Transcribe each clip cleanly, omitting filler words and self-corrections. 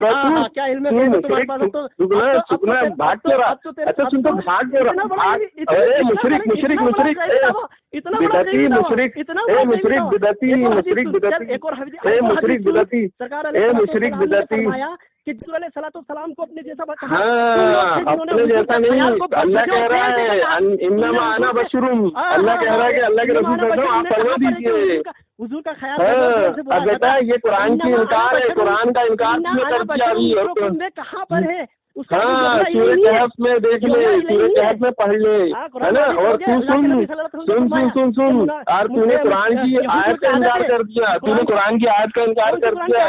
हाँ, क्या इल्म है तुम्हारे पास? तो भाग क्यों रहा? अच्छा सुन, तो भाग क्यों रहा? अरे मुशरिक मुशरिक मुशरिक बिदती मुशरिक, ए मुशरिक बिदती मुशरिक बिदती, ए मुशरिक बिदती, ए मुशरिक बिदती। कि सलाम को अपने जैसा बता। हाँ, अपने जैसा नहीं, अल्लाह कह रहा है इन्नमा अना बशरुम, अल्लाह कह रहा है कि अल्लाह के रसूल कहते हो आप फरमा दीजिए। हुजूर का ख्याल अब बेटा ये कुरान की इनकार है, कुरान का इनकार तुमने कर दिया अभी। कहाँ पर है? हाँ, सूरह कहफ में देख ले, सूरह कहफ में पढ़ ले, है ना। और तू सुन सुन सुन सुन सुन, और तूने कुरान की आयत का इनकार कर दिया, तूने कुरान की आयत का इनकार कर दिया,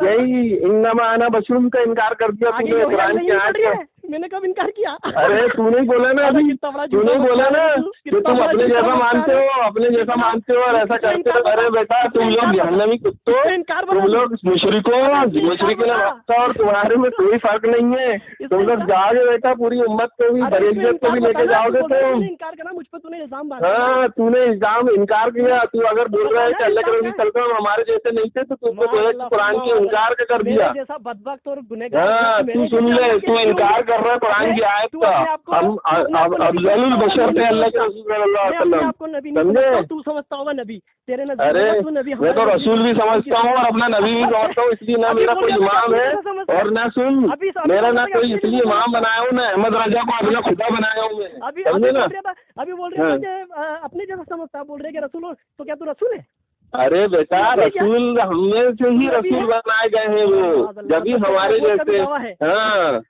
यही इन्नमा अना बशरुम का इनकार कर दिया तूने कुरान की आयत का। मैंने कब इनकार किया? अरे तूने बोला ना अभी, तूने बोला ना कि तुम अपने जैसा मानते हो, अपने जैसा मानते हो और ऐसा करते हो। अरे बेटा तुम लोग जहन्नमी कुत्तों, तुम लोग मुशरिकों ने वक्ता, और तुम्हारे में कोई फर्क नहीं है। तुम लोग जाओगे बेटा, पूरी उम्मत को भी, बरेलियत को भी लेके जाओगे तुम। इनकार करना मुझ पर, तूने इल्जाम हाँ, तूने इल्जाम इनकार किया। तू अगर बोल रहा है कि अल्लाह के रसूल सल्लल्लाहु अलैहि वसल्लम हमारे जैसे नहीं थे, तो तुमने कुरान की इनकार कर दिया। जैसा बदबख्त और गुनहगार। हाँ, तू सुन ले, तू इनकार कर रहा है कुरान की आयत का। हम अफजलुल बशर थे अल्लाह के रसूल सल्लल्लाहु अलैहि वसल्लम, समझे? तू समझता होगा नबी, तेरे नजर। अरे मैं तो रसूल भी समझता हूँ और अपना नबी भी समझता हूँ, इसलिए ना मेरा कोई इमाम है और ना सुन मेरा ना कोई इसलिए इमाम बनाया हूँ, ना अहमद रजा को अपना खुदा बनाया हूँ मैं, समझे ना। अभी बोल रहे हैं अपने जैसा समझता, बोल रहे कि रसूल हो, तो क्या तू रसूल है? अरे बेटा रसूल हमें से ही रसूल बनाए गए हैं वो, जब भी हमारे जैसे। हाँ,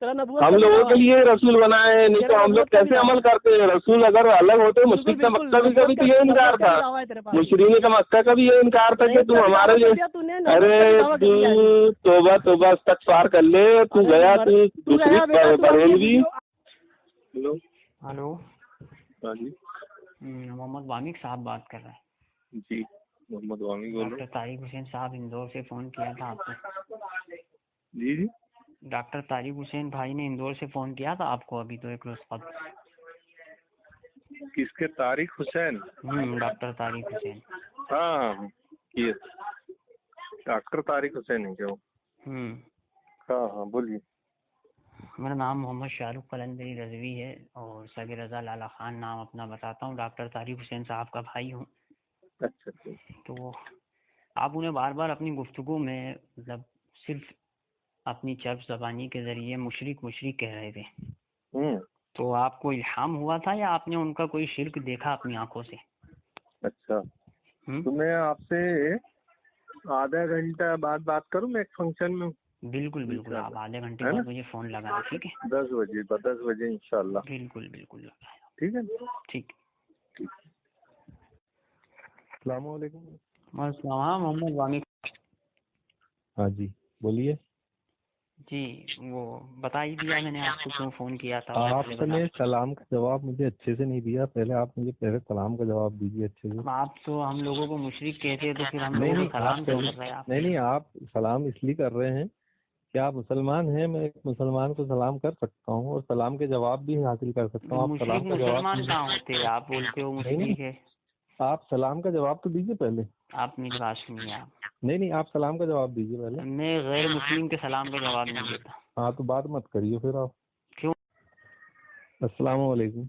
हम लोगों के लिए रसूल बनाए हैं, नहीं तो हम लोग कैसे अमल करते हैं। रसूल अगर अलग होते, मुश्रिक का मक्का का भी तो ये इनकार था, मुशरीन का मक्का का भी ये इनकार था कि तू हमारे जैसे। अरे तू तोबा तोबा इस्तगफार कर ले, तू गया तू दूसरी बरेलवी। हेलो हेलो, हाँ जी, मोहम्मद वामिक साहब बात कर रहे हैं जी मोहम्मद वामी बोल रहे डॉक्टर तारिक हुसैन साहब इंदौर से फ़ोन किया था आपको। जी जी, डॉक्टर तारिक हुसैन भाई ने इंदौर से फ़ोन किया था आपको अभी तो एक रोज़ कबल। किसके? तारिक हुसैन? डॉक्टर तारिक हुसैन। हाँ ये डॉक्टर तारिक हुसैन है क्या वो? हाँ हाँ बोलिए। मेरा नाम मोहम्मद शाहरुख कलंदरी रजवी है और सगे रजा लाला खान नाम अपना बताता हूँ। डॉक्टर तारिक हुसैन साहब का भाई हूँ। अच्छा। तो आप उन्हें बार बार अपनी गुफ्तगू में मतलब सिर्फ अपनी चर्ब ज़बानी के ज़रिए मुशरिक मुशरिक कह रहे थे। तो आपको इल्हाम हुआ था या आपने उनका कोई शिर्क देखा अपनी आंखों से? अच्छा, तो मैं आपसे आधा घंटा बाद बात करूं, मैं एक फंक्शन में। बिल्कुल बिल्कुल, आप आधे घंटे बाद मुझे फ़ोन लगाएं, ठीक है? 10 बजे इंशाल्लाह। बिल्कुल बिल्कुल लगाएं। ठीक है, ठीक। अस्सलाम वालेकुम। हाँ मोहम्मद वामिक। हाँ जी बोलिए। जी वो बता ही दिया मैंने आपको क्यों फ़ोन किया था। आपने सलाम का जवाब मुझे अच्छे से नहीं दिया, पहले आप मुझे पहले सलाम का जवाब दीजिए अच्छे से। आप तो हम लोगों को मुशरिक कहते हैं तो फिर हम लोगों को सलाम क्यों कर रहे हैं आप? नहीं, आप सलाम इसलिए कर रहे हैं कि आप मुसलमान हैं, मैं एक मुसलमान को सलाम कर सकता हूँ और सलाम के जवाब भी हासिल कर सकता हूँ। आप सलाम का जवाब मुसलमान कहाँ होते हैं? आप बोलते हो मुशरिक है। आप सलाम का जवाब तो दीजिए पहले। आप मेरी बात सुनिए। आप नहीं, आप सलाम का जवाब दीजिए पहले। मैं गैर मुस्लिम के सलाम का जवाब नहीं देता। हाँ तो बात मत करिए फिर आप। क्यों? अस्सलाम वालेकुम।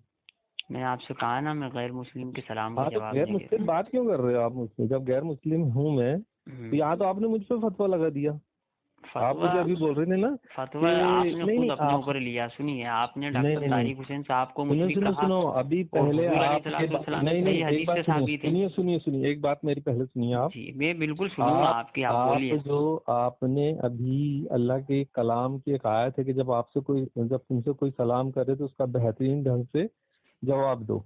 मैं आपसे कहा ना, मैं गैर मुस्लिम के सलाम का जवाब गैर मुस्लिम बात क्यों कर रहे हो आप मुझसे? जब गैर मुस्लिम हूँ मैं तो यहाँ तो आपने मुझ पर फतवा लगा दिया। आप मुझे अभी बोल रहे थे ना फतवा आपने खुद अपने ऊपर लिया। सुनिए, आपने डॉक्टर तारिक हुसैन साहब को मुशरिक कहा। सुनो अभी पहले आप सुनिए एक बात मेरी पहले सुनिए आप। जी मैं बिल्कुल सुनूंगा आपकी, आप बोलिए। जो आपने अभी अल्लाह के कलाम की एक आयत है कि जब तुमसे कोई सलाम करे तो उसका बेहतरीन ढंग से जवाब दो,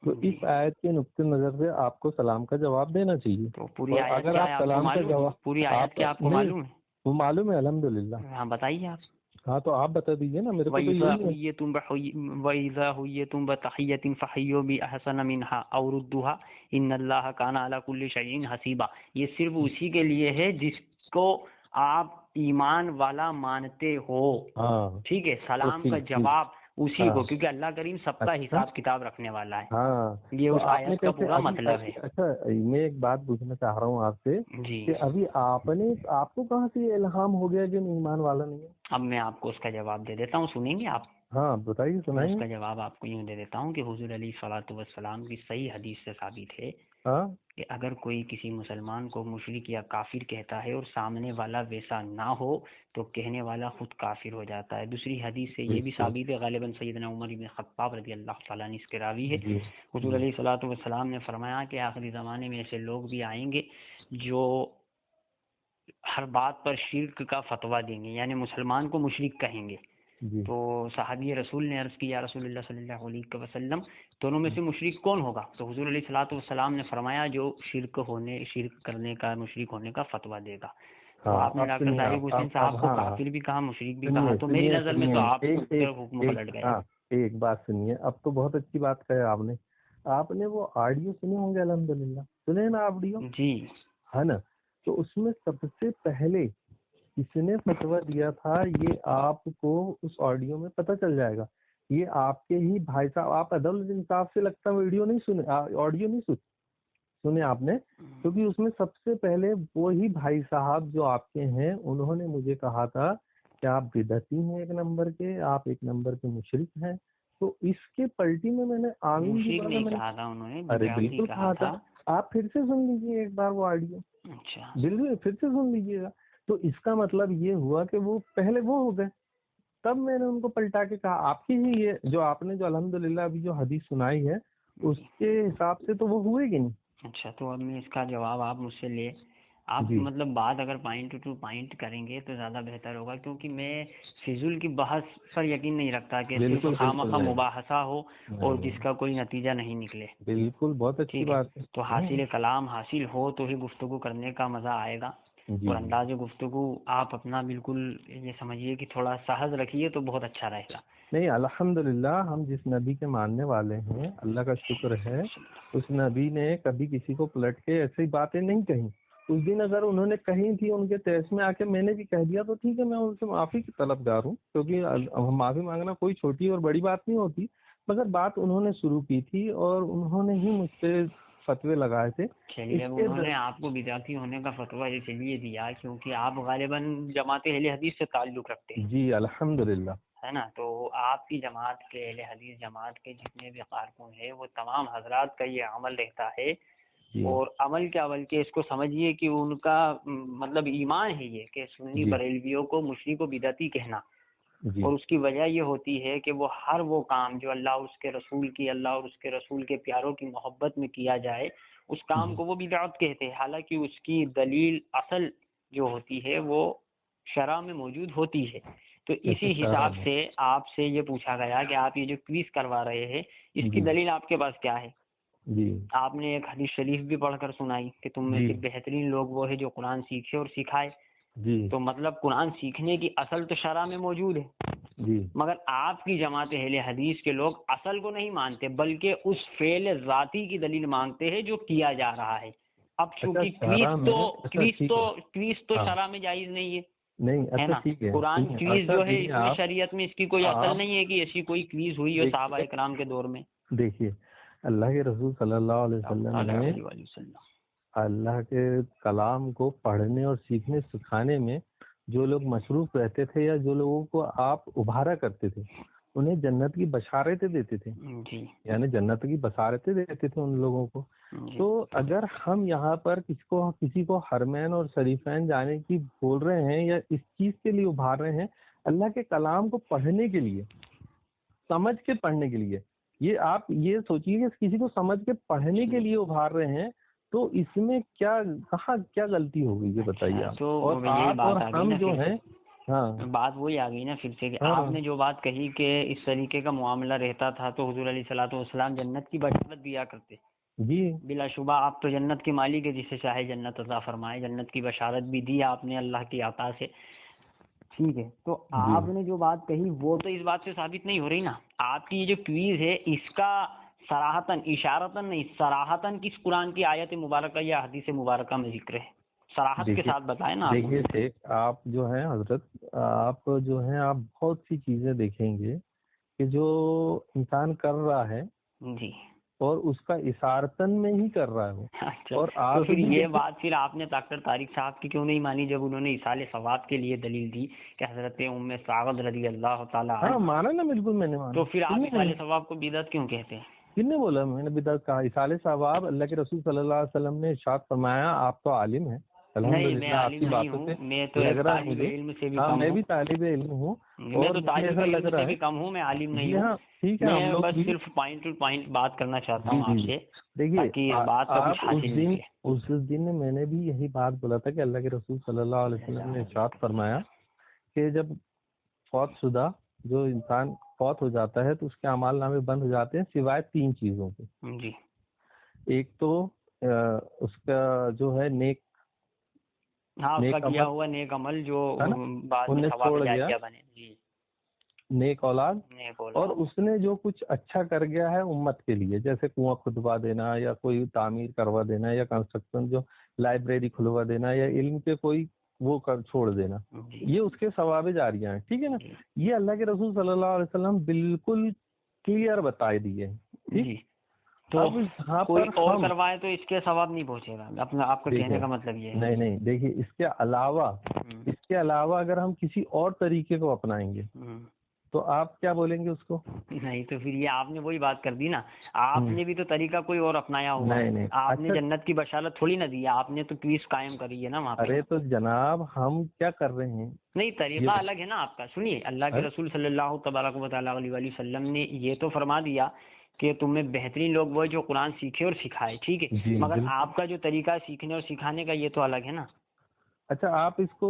तो इस आयत के नुक्ते नजर से आपको सलाम का जवाब देना चाहिए। तो पूरी आयत अगर आप सलाम का जवाब, पूरी आयत क्या आपको मालूम है? वो मालूम है अल्हम्दुलिल्लाह। हाँ बताइए आप। हाँ तो आप बता दीजिए ना मेरे को। तुम बतहियतिन फहय्यु बि अहसन मिनहा औ रुद्दुहा इन्नल्लाह काना अला कुल्ली शैइन हसीबा। ये सिर्फ उसी के लिए है जिसको आप ईमान वाला मानते हो। ठीक है, सलाम का जवाब उसी हाँ। को, क्योंकि अल्लाह करीम सबका अच्छा। हिसाब किताब रखने वाला है। हाँ, ये तो उस आपने आयत का कैसे पूरा अभी मतलब है। अच्छा, मैं एक बात पूछना चाह रहा हूँ आपसे जी, कि अभी आपको कहाँ से ये इल्हाम हो गया कि मैं ईमान वाला नहीं है? अब मैं आपको उसका जवाब दे देता हूँ, सुनेंगे आप? हाँ बताइए, मैं सुनाइए। उसका जवाब आपको यूँ दे देता हूँ कि हुजूर अलैहिस्सलातु वस्सलाम की सही हदीस से साबित है हाँ कि अगर कोई किसी मुसलमान को मुशरिक या काफिर कहता है और सामने वाला वैसा ना हो तो कहने वाला खुद काफिर हो जाता है। दूसरी हदीस से ये भी साबित है, गालिबन सैयदना उमर इब्न खत्ताब रज़ी अल्लाह तआला अन्हु इसके रावी है। जी हुजूर अलैहिस्सलातु वस्सलाम ने फरमाया कि आखिरी ज़माने में ऐसे लोग भी आएंगे जो हर बात पर शिर्क का फतवा देंगे, यानी मुसलमान को मुशरिक कहेंगे। जी तो सहाबी रसूल ने अर्ज़ किया, रसूलुल्लाह सल्लल्लाहु अलैहि वसल्लम दोनों में से मुशरिक कौन होगा? तो हुजूर अलैहिस्सलातु वस्सलाम ने फरमाया जो शिर्क करने का, मुशरिक होने का फतवा देगा। तो हाँ। आपने अब डॉक्टर सुनिए, साहिब हुसैन साहब को हाँ काफिर भी कहा, मुशरिक भी सुनिए कहा, तो मेरी सुनिए नज़र में तो सुनिए, आप एक पे एक हुक्म पलट गया। हाँ, एक बात सुनिए, अब तो बहुत अच्छी बात कहा आपने। आपने वो ऑडियो सुने होंगे, अल्हम्दुलिल्लाह सुने ना ऑडियो, जी है ना? तो उसमें सबसे पहले किसने फतवा दिया था ये आपको उस ऑडियो में पता चल जाएगा। ये आपके ही भाई साहब, आप अदल इंसाफ से लगता है वीडियो नहीं सुने, ऑडियो नहीं सुने आपने, क्योंकि उसमें सबसे पहले वो ही भाई साहब जो आपके हैं उन्होंने मुझे कहा था कि आप बिदअती हैं एक नंबर के, आप एक नंबर के मुशरिक हैं। तो इसके पलटी में मैंने आमीन की मुशरिक बात नहीं मैंने, कहा था उन्होंने, अरे बिदअती बिल्कुल कहा कहा था। आप फिर से सुन लीजिए एक बार वो ऑडियो, अच्छा, बिल्कुल फिर से सुन लीजिएगा। तो इसका मतलब ये हुआ कि वो पहले वो हो गए, तब मैंने उनको पलटा के कहा आपकी ही ये जो आपने जो अल्हम्दुलिल्लाह अभी जो हदीस सुनाई है उसके हिसाब से तो वो हुए कि नहीं। अच्छा, तो अब मैं इसका जवाब आप मुझसे ले, आप जी मतलब बात अगर पॉइंट टू पॉइंट करेंगे तो ज़्यादा बेहतर होगा, क्योंकि मैं फिजूल की बहस पर यकीन नहीं रखता कि सिर्फ बिल्कुल खामखा नहीं, मुबाहसा हो और नहीं, जिसका कोई नतीजा नहीं निकले। बिल्कुल बहुत अच्छी ठीक है, बात है। तो हासिल कलाम हासिल हो तो ही गुफ्तगू करने का मज़ा आएगा। जी और अंदाज़ गुफ्तगू आप अपना बिल्कुल ये समझिए कि थोड़ा सहज रखिए तो बहुत अच्छा रहेगा। नहीं, अल्हम्दुलिल्लाह हम जिस नबी के मानने वाले हैं, अल्लाह का शुक्र है, उस नबी ने कभी किसी को पलट के ऐसी बातें नहीं कही। उस दिन अगर उन्होंने कही थी उनके तेज में आके मैंने भी कह दिया तो ठीक है, मैं उनसे माफ़ी की तलबगार हूँ, क्योंकि माफ़ी मांगना कोई छोटी और बड़ी बात नहीं होती। मगर बात उन्होंने शुरू की थी और उन्होंने ही मुझसे फतवे लगाए थे। चलिए, अब इसके उन्होंने आपको बिदाती होने का फतवा इसलिए दिया क्योंकि आप गालिबन जमात अहले हदीस से ताल्लुक़ रखते हैं, जी अल्हम्दुलिल्लाह। है ना? तो आपकी जमात के अहले हदीस जमात के जितने भी कारकुन हैं वो तमाम हजरात का ये अमल रहता है। जी और अमल क्या, बल्कि इसको समझिए कि उनका मतलब ईमान है ये कि सुन्नी जी बरेलवियों को मुशरिक व बिदअती कहना। जी और उसकी वजह ये होती है कि वो हर वो काम जो अल्लाह और उसके रसूल के प्यारों की मोहब्बत में किया जाए उस काम को वो बिदअत कहते हैं, हालांकि उसकी दलील असल जो होती है वो शरा में मौजूद होती है। तो इसी हिसाब से आपसे ये पूछा गया कि आप ये जो क्विज करवा रहे हैं इसकी जी दलील आपके पास क्या है? जी आपने एक हदीस शरीफ भी पढ़कर सुनाई कि तुम में जी से बेहतरीन लोग वो है जो कुरान सीखे और सिखाए। जी तो मतलब कुरान सीखने की असल तो शरा में मौजूद है, जी मगर आपकी जमात अहले हदीस के लोग असल को नहीं मानते बल्कि उस फेल जाती की दलील मांगते हैं जो किया जा रहा है। अब चूंकि क्विज तो हाँ, शरा में जायज नहीं है, नहीं है अच्छा ना? ठीक है, कुरान क्विज जो है इसमें आप शरीयत में इसकी कोई असल नहीं है कि ऐसी कोई क्विज हुई हो साहबा देखिए इकराम के दौर में। देखिए, अल्लाह के रसूल सल्लल्लाहु अलैहि वसल्लम ने अल्लाह के कलाम को पढ़ने और सीखने सिखाने में जो लोग मशरूफ रहते थे या जो लोगों को आप उभारा करते थे उन्हें जन्नत की बशारतें देते थे, जी यानी जन्नत की बशारतें देते थे उन लोगों को। जी तो अगर हम यहाँ पर किसी को हरमैन और शरीफैन जाने की बोल रहे हैं या इस चीज के लिए उभार रहे हैं, अल्लाह के कलाम को पढ़ने के लिए, समझ के पढ़ने के लिए, ये आप ये सोचिए कि किसी को समझ के पढ़ने के लिए उभार रहे हैं, तो इसमें कहाँ क्या गलती हो गई ये बताइए आप। तो और यही आप बात और आ गई हम ना जो फिर हैं, से, हाँ बात वही आ गई ना फिर से कि हाँ आपने जो बात कही कि इस तरीके का मामला रहता था तो हुजूर अलैहिस्सलातु वस्सलाम जन्नत की बशारत दिया करते। जी बिलाशुबा आप तो जन्नत के मालिक है, जिसे चाहे जन्नत अता फरमाए, जन्नत की बशारत भी दी आपने अल्लाह की अता से। ठीक है, तो जी आपने जो बात कही वो तो इस बात से साबित नहीं हो रही ना। आपकी ये जो क्वीज है इसका सराहतन, इशारतन नहीं, सराहतन किस कुरान की आयत मुबारक या हदीस मुबारक में जिक्र है? सराहत के देखिए साथ बताए ना आप। देखिए शेख, आप जो हैं हजरत, आप जो हैं आप बहुत सी चीजें देखेंगे कि जो इंसान कर रहा है जी, और उसका इशारतन में ही कर रहा है वो। अच्छा, और तो आप फिर भी ये बात फिर आपने डॉक्टर तारिक साहब की क्यों नहीं मानी जब उन्होंने इसाले सवाब के लिए दलील दी कि हजरत उम्मे सागद रज़ी अल्लाह ताला हाँ अन्हा। माना ना, बिल्कुल मैंने माना। तो फिर आप किसने इसाले सवाब को बिदअत क्यों कहते हैं? किसने बोला मैंने बिदअत कहा? इसाले सवाब अल्लाह के रसूल सल्लल्लाहु अलैहि वसल्लम ने इरशाद फरमाया। आप तो आलिम हैं, नहीं, मैं अल्हम्दुलिल्लाह आलिम आपकी नहीं बातों हूँ, से मैं तो लग एक रहा है तालिब मुझे। इल्म से भी हाँ कम मैं हूँ। भी तालिब इल्म हूँ मैं और तो मुझे तालिब ऐसा इल्म लग से रहा भी है। कम हूँ, मैं आलिम नहीं जी हूँ। हाँ ठीक है, हम मैं लोग बस भी। सिर्फ पॉइंट टू पॉइंट बात करना चाहता जी हूँ जी आपसे, देखिए ताकि बात का आप कुछ हासिल निकले। उस दिन मैंने भी यही बात बोला था कि अल्लाह के रसूल सल्लल्लाहु अलैहि वसल्लम ने इरशाद फरमाया कि जब फौतशुदा जो इंसान फौत हो जाता है तो उसके अमाल नामे बंद हो जाते हैं सिवाय 3 चीजों के। जी, एक तो उसका जो है नेक हाँ, उसका नेक किया अमल हुआ नेक अमल जो है ना, बाद में उनने सवाब छोड़ गया, जारिया बने। जी, नेक औलाद, नेक और औलाद। उसने जो कुछ अच्छा कर गया है उम्मत के लिए, जैसे कुआं खुदवा देना या कोई तामीर करवा देना या कंस्ट्रक्शन जो लाइब्रेरी खुलवा देना या इल्म के कोई वो कर छोड़ देना, जी, ये उसके सवाब जारिया हैं। ठीक है ना, जी, ये अल्लाह के रसूल सल्लल्लाहु अलैहि वसल्लम बिल्कुल क्लियर बता दिए हैं। ठीक, जी। तो अब यहाँ कोई पर और हम करवाए तो इसके सवाब नहीं पहुंचेगा, अपना आपका कहने देखिए, का मतलब ये है। नहीं नहीं देखिए, हम्म, इसके अलावा अगर हम किसी और तरीके को अपनाएंगे हम्म। तो आप क्या बोलेंगे उसको? नहीं, तो फिर ये आपने वही बात कर दी ना, हम्म, आपने भी तो तरीका कोई और अपनाया हुआ है। नहीं नहीं आपने अच्छा, जन्नत की बशारत थोड़ी ना दी है, आपने तो क्विज कायम करी है ना वहाँ पे। अरे तो जनाब हम क्या कर रहे हैं नहीं, ये तरीका अलग है ना आपका। सुनिए, अल्लाह के है? रसूल सल्लल्लाहु तबारक व तआला अलैहि वसल्लम ने ये तो फरमा दिया कि तुम्हें बेहतरीन लोग वो जो कुरान सीखे और सिखाए, ठीक है, जी मगर बिल्कुल। आपका जो तरीका है सीखने और सिखाने का ये तो अलग है ना। अच्छा आप इसको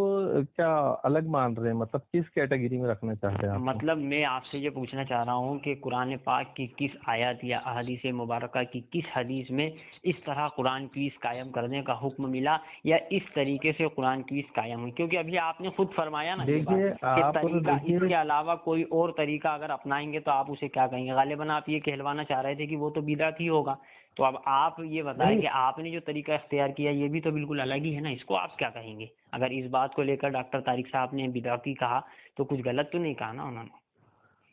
क्या अलग मान रहे हैं, मतलब किस कैटेगरी में रखना चाहते हैं आपको? मतलब मैं आपसे ये पूछना चाह रहा हूँ कि कुरान पाक की किस आयत या अहदीस मुबारका की किस हदीस में इस तरह कुरान क्विज कायम करने का हुक्म मिला या इस तरीके से कुरान क्विज कायम हुई? क्योंकि अभी आपने खुद फरमाया ना ये बात देखिए कि आप तरीका देखिए इसके अलावा कोई और तरीका अगर अपनाएंगे तो आप उसे क्या कहेंगे? गालिबन आप ये कहलवाना चाह रहे थे कि वो तो बिदअत ही होगा। तो अब आप ये बताएं नहीं, कि आपने जो तरीका इख्तियार किया ये भी तो बिल्कुल अलग ही है ना, इसको आप क्या कहेंगे? अगर इस बात को लेकर डॉक्टर तारिक साहब ने बिदअती कहा तो कुछ गलत तो नहीं कहा ना उन्होंने?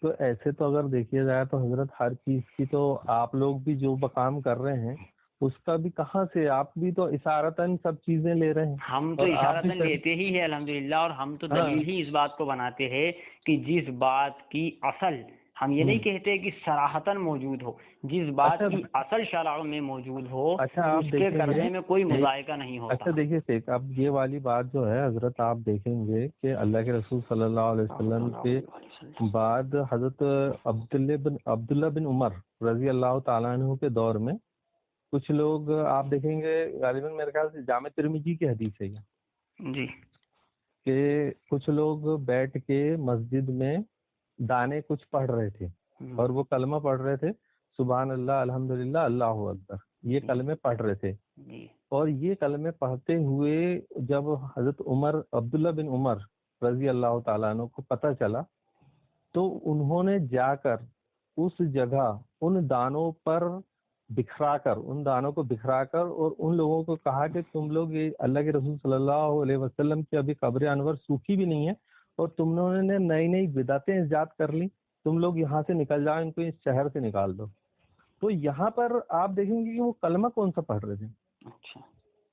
तो ऐसे तो अगर देखिए जाए तो हजरत हर चीज की तो आप लोग भी जो काम कर रहे हैं उसका भी कहाँ से, आप भी तो इशारतन सब चीजें ले रहे हैं हम तो और आप भी इशारतन लेते ही है अल्हम्दुलिल्लाह, और हम तो हाँ। दलील ही इस बात को बनाते हैं कि जिस बात की असल, हम ये नहीं कहते कि सराहतन मौजूद हो, जिस बात अच्छा की असल शरअ में मौजूद हो अच्छा आप उसके देखेंगे करने में कोई एक, मुज़ायका नहीं अच्छा होता। देखिए शेख, अब ये वाली बात जो है हजरत, आप देखेंगे कि अल्लाह के रसूल सल्लल्लाहु अलैहि वसल्लम के बाद हजरत अब्दुल्ला बिन उमर रजी अल्लाह ताला अन्हु के दौर में कुछ लोग आप देखेंगे, गालिबन मेरे ख्याल से जामे तिर्मिजी की हदीस है ये, जी, कि कुछ लोग बैठ के मस्जिद में दाने कुछ पढ़ रहे थे और वो कलमा पढ़ रहे थे, सुभान अल्लाह अल्हम्दुलिल्लाह अल्लाहु अकबर, ये कलमे पढ़ रहे थे। जी, और ये कलमे पढ़ते हुए जब हजरत अब्दुल्ला बिन उमर रजी अल्लाह ताला अन्हु को पता चला तो उन्होंने जाकर उस जगह उन दानों को बिखराकर और उन लोगों को कहा कि तुम लोग, ये अल्लाह के रसूल सल्लल्लाहु अलैहि वसल्लम की अभी कब्र अनवर सूखी भी नहीं है और तुम लोगों ने नई नई बिदातें इजाद कर ली, तुम लोग यहाँ से निकल जाओ, इनको इस शहर से निकाल दो। तो यहाँ पर आप देखेंगे कि वो कलमा कौन सा पढ़ रहे थे, अच्छा,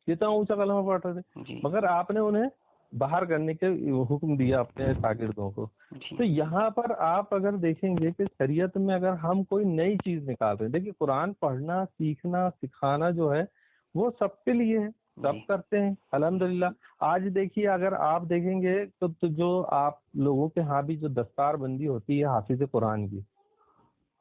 कितना ऊंचा कलमा पढ़ रहे थे, जी, मगर आपने उन्हें बाहर करने के हुक्म दिया अपने शागिर्दों को। जी, तो यहाँ पर आप अगर देखेंगे कि शरीयत में अगर हम कोई नई चीज निकाल रहे हैं, देखिए कुरान पढ़ना सीखना सिखाना जो है वो सबके लिए है, सब जी, करते हैं अल्हम्दुलिल्लाह। आज देखिए अगर आप देखेंगे तो जो आप लोगों के यहाँ भी जो दस्तार बंदी होती है हाफिज कुरान की,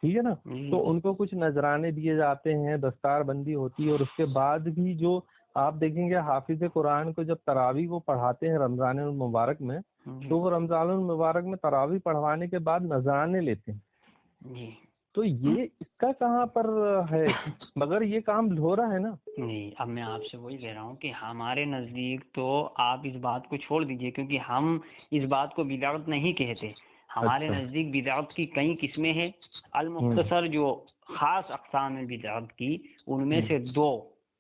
ठीक है ना, तो उनको कुछ नजराने दिए जाते हैं, दस्तार बंदी होती है, और उसके बाद भी जो आप देखेंगे हाफिज कुरान को जब तरावी को पढ़ाते हैं रमजान मुबारक में, तो वो रमजान मुबारक में तरावी पढ़वाने के बाद नजराने लेते हैं। जी। तो ये इसका कहाँ पर है, मगर ये काम हो रहा है ना। नहीं, अब मैं आपसे वही कह रहा हूँ कि हमारे नज़दीक तो आप इस बात को छोड़ दीजिए, क्योंकि हम इस बात को बिदअत नहीं कहते। हमारे अच्छा। नज़दीक बिदअत की कई किस्में हैं। अल-मुख्तसर जो ख़ास अक़साम है बिदअत की, उनमें से दो,